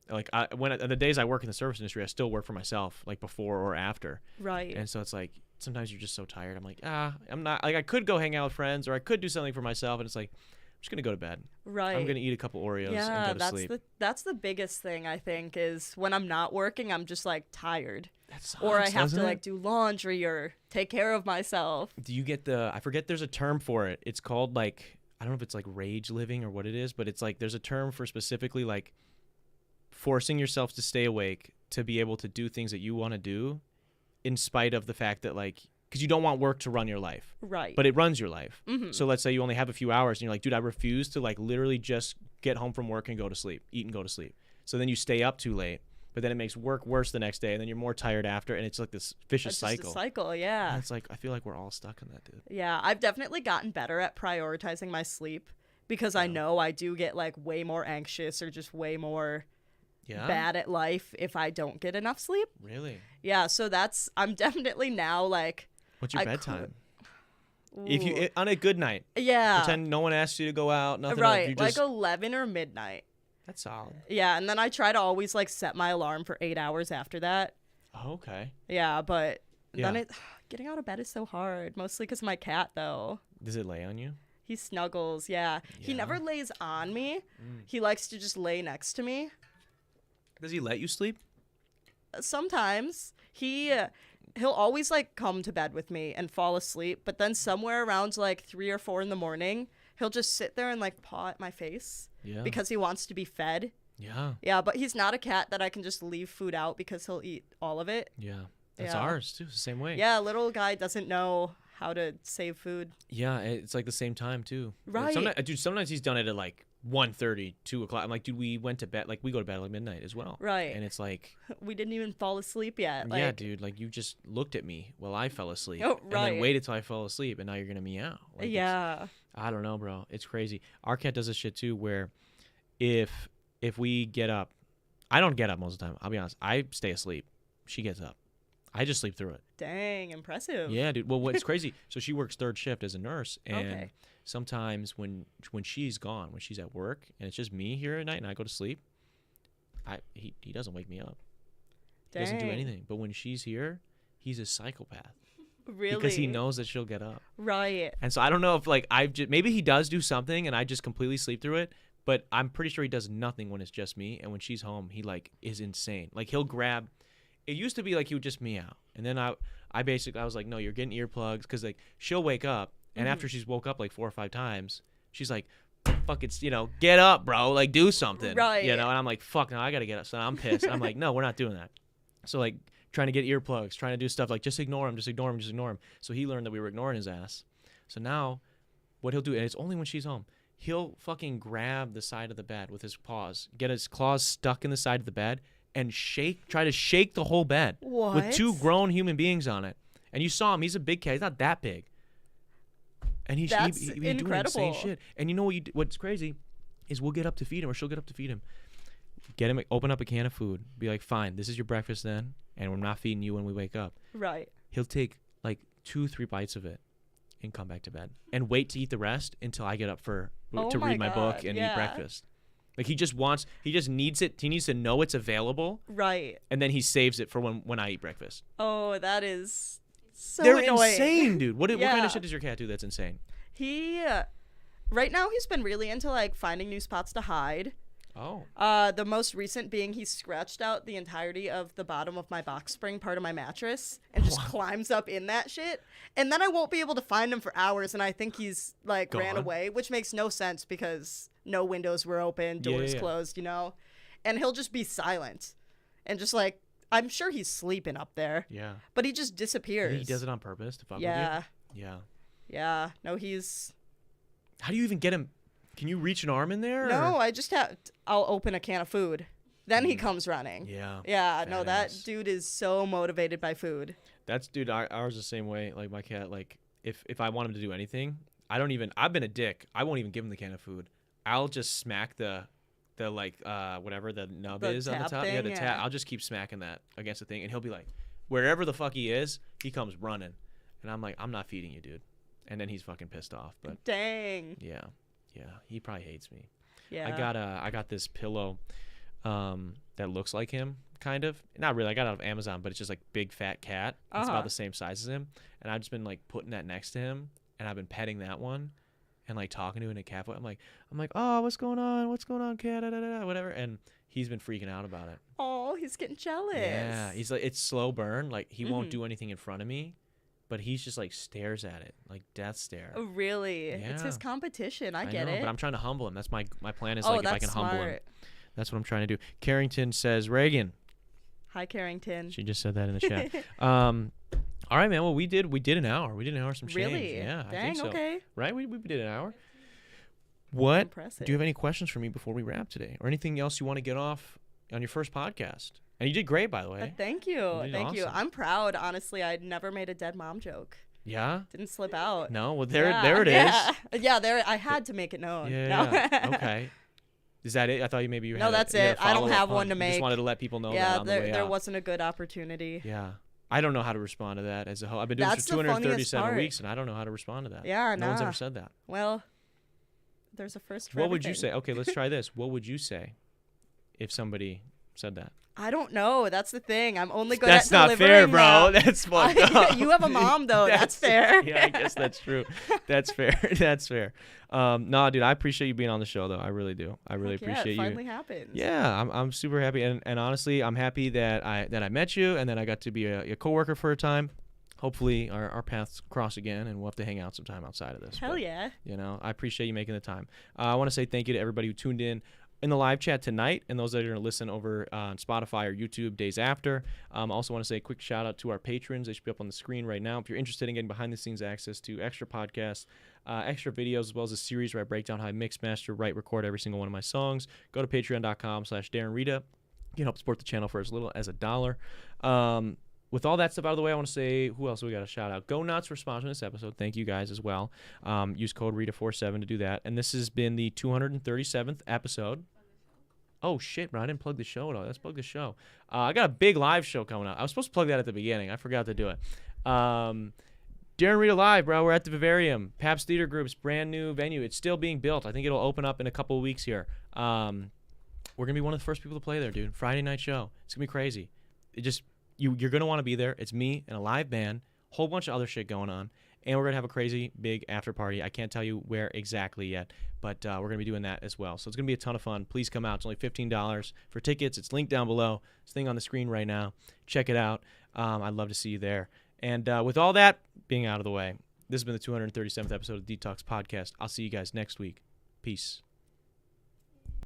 like when the days I work in the service industry, I still work for myself, like before or after. Right. And so it's like sometimes you're just so tired. I'm like, I'm not, like, I could go hang out with friends, or I could do something for myself, and it's like, I'm just gonna go to bed. Right. I'm gonna eat a couple Oreos and go to sleep. That's the biggest thing, I think, is when I'm not working, I'm just like tired. That sucks, or I have to like do laundry or take care of myself. Do you get I forget, there's a term for it. It's called like, I don't know if it's like rage living or what it is, but it's like there's a term for specifically like forcing yourself to stay awake to be able to do things that you want to do in spite of the fact that, like, because you don't want work to run your life. Right. But it runs your life. Mm-hmm. So let's say you only have a few hours and you're like, dude, I refuse to like literally just get home from work and go to sleep, eat and go to sleep. So then you stay up too late, but then it makes work worse the next day, and then you're more tired after, and it's like this vicious cycle. Just a cycle, yeah. And it's like, I feel like we're all stuck in that, dude. Yeah, I've definitely gotten better at prioritizing my sleep because I know I do get like way more anxious or just way more bad at life if I don't get enough sleep. Really? Yeah, so I'm definitely now like. What's your bedtime? If you on a good night. Yeah. Pretend no one asked you to go out, nothing. Right, You just, like 11 or midnight. That's solid. Yeah, and then I try to always like set my alarm for 8 hours after that. Oh, okay. Yeah, but then getting out of bed is so hard, mostly because my cat though. Does it lay on you? He snuggles, yeah. He never lays on me. He likes to just lay next to me. Does he let you sleep? Sometimes. He'll always like come to bed with me and fall asleep, but then somewhere around like 3 or 4 in the morning, he'll just sit there and like paw at my face because he wants to be fed. Yeah. Yeah, but he's not a cat that I can just leave food out because he'll eat all of it. Yeah. That's ours too. It's the same way. Yeah, little guy doesn't know how to save food. Yeah, it's like the same time too. Right. Sometimes he's done it at like 1:30, 2 o'clock. I'm like, dude, we went to bed. Like, we go to bed at like midnight as well. Right. And it's like, we didn't even fall asleep yet. yeah, dude, like you just looked at me while I fell asleep. Oh, right. And then waited till I fell asleep, and now you're gonna meow. Like, yeah. I don't know, bro. It's crazy. Our cat does this shit too, where if we get up, I don't get up most of the time. I'll be honest. I stay asleep. She gets up. I just sleep through it. Dang, impressive. Yeah, dude. Well, what's crazy? So she works third shift as a nurse, and sometimes when she's gone, when she's at work, and it's just me here at night, and I go to sleep, he doesn't wake me up. He doesn't do anything. But when she's here, he's a psychopath. Really? Because he knows that she'll get up. Right. And so I don't know if like maybe he does do something, and I just completely sleep through it. But I'm pretty sure he does nothing when it's just me, and when she's home, he like is insane. Like he'll grab. It used to be like he would just meow, and then I was like, no, you're getting earplugs, because like she'll wake up, and after she's woke up like 4 or 5 times, she's like, fuck it, get up, bro, like do something, right? And I'm like, fuck, no, I gotta get up. So I'm pissed. I'm like, no, we're not doing that. So like trying to get earplugs, trying to do stuff like just ignore him. So he learned that we were ignoring his ass. So now what he'll do, and it's only when she's home, he'll fucking grab the side of the bed with his paws, get his claws stuck in the side of the bed, and try to shake the whole bed with 2 grown human beings on it. And you saw him; he's a big cat. He's not that big, and he's doing insane shit. And you know what's crazy is we'll get up to feed him, or she'll get up to feed him. Get him, open up a can of food. Be like, fine, this is your breakfast then, and we're not feeding you when we wake up. Right. He'll take like 2-3 bites of it, and come back to bed, and wait to eat the rest until I get up to read my book and eat breakfast. Like he just needs it. He needs to know it's available. Right. And then he saves it for when I eat breakfast. Oh, that is so They're annoying. Insane, dude. What kind of shit does your cat do that's insane? Right now he's been really into like finding new spots to hide. Oh. The most recent being he scratched out the entirety of the bottom of my box spring, part of my mattress, and just climbs up in that shit. And then I won't be able to find him for hours, and I think he's like ran away, which makes no sense because no windows were open, doors closed, and he'll just be silent and just like, I'm sure he's sleeping up there. Yeah. But he just disappears. He does it on purpose to fuck with you? Yeah. Yeah. No, he's... How do you even get him? Can you reach an arm in there? No, I'll open a can of food. Then he comes running. Yeah. Yeah, no, that dude is so motivated by food. Dude, ours is the same way. Like my cat, like if I want him to do anything, I've been a dick. I won't even give him the can of food. I'll just smack the like whatever the nub is on the top. Yeah, the tap. I'll just keep smacking that against the thing, and he'll be like, wherever the fuck he is, he comes running, and I'm like, I'm not feeding you, dude. And then he's fucking pissed off. But dang. Yeah, he probably hates me. Yeah. I got this pillow, that looks like him, kind of. Not really. I got it out of Amazon, but it's just like big fat cat. It's about the same size as him, and I've just been like putting that next to him, and I've been petting that one. And like talking to it in a cat voice. I'm like, oh, what's going on, cat? Da, da, da, whatever. And he's been freaking out about it. Oh, he's getting jealous. Yeah, he's like, it's slow burn. Like he won't do anything in front of me, but he's just like stares at it, like death stare. Oh, really? Yeah. It's his competition. I get know, it. But I'm trying to humble him. That's my plan. Is like if I can smart. humble him. That's what I'm trying to do. Carrington says, Reagan. Hi, Carrington. She just said that in the chat. All right, man. Well, we did an hour. We did an hour some change. Really? Yeah. Dang. I think so. Okay. Right? We did an hour. What Impressive. do you have any questions for me before we wrap today, or anything else you want to get off on your first podcast? And you did great, by the way. Thank you. did Thank you. awesome. I'm proud. Honestly, I never made a dead mom joke. Yeah. Didn't slip out. No. Well, there it is. Yeah. Yeah, there. I had to make it known. Yeah. No. Okay. Is that it? I thought maybe you had. No, that's you had it. a I don't follow-up have one punch. to You make. just wanted to let people know that Yeah, on the way there out. wasn't a good opportunity. Yeah. I don't know how to respond to that as a whole. I've been doing That's this for the funniest 237 part. weeks, and I don't know how to respond to that. Yeah, No one's nah. ever said that. Well, there's a first for What would you everything. say? Okay, let's try this. What would you say if somebody said that? I don't know. That's the thing. I'm only good That's at not fair, delivering bro. them. That's fucked up. You have a mom, though. That's fair. Yeah, I guess that's true. That's fair. That's fair. No, dude, I appreciate you being on the show, though. I really do. I really Heck appreciate it you. finally happened. Yeah, I'm super happy, and honestly, I'm happy that I met you, and then I got to be a coworker for a time. Hopefully, our paths cross again, and we'll have to hang out sometime outside of this. Hell But, yeah. You know, I appreciate you making the time. I want to say thank you to everybody who tuned in the live chat tonight, and those that are going to listen over on Spotify or YouTube days after. I also want to say a quick shout out to our patrons. They should be up on the screen right now. If you're interested in getting behind the scenes access to extra podcasts, extra videos, as well as a series where I break down how I mix, master, write, record every single one of my songs, go to patreon.com/Darren Rita. You can help support the channel for as little as $1. With all that stuff out of the way, I want to say, who else we got to shout out? Go Nutz for sponsoring this episode. Thank you guys as well. Use code Rita47 to do that. And this has been the 237th episode. Oh, shit, bro. I didn't plug the show at all. Let's plug the show. I got a big live show coming up. I was supposed to plug that at the beginning. I forgot to do it. Darren Rita Live, bro. We're at the Vivarium. Pabst Theater Group's brand new venue. It's still being built. I think it'll open up in a couple of weeks here. We're going to be one of the first people to play there, dude. Friday night show. It's going to be crazy. You're going to want to be there. It's me and a live band, whole bunch of other shit going on, and we're going to have a crazy big after party. I can't tell you where exactly yet, but we're going to be doing that as well. So it's going to be a ton of fun. Please come out. It's only $15 for tickets. It's linked down below. It's thing on the screen right now. Check it out. I'd love to see you there. And with all that being out of the way, this has been the 237th episode of the Detox Podcast. I'll see you guys next week. Peace.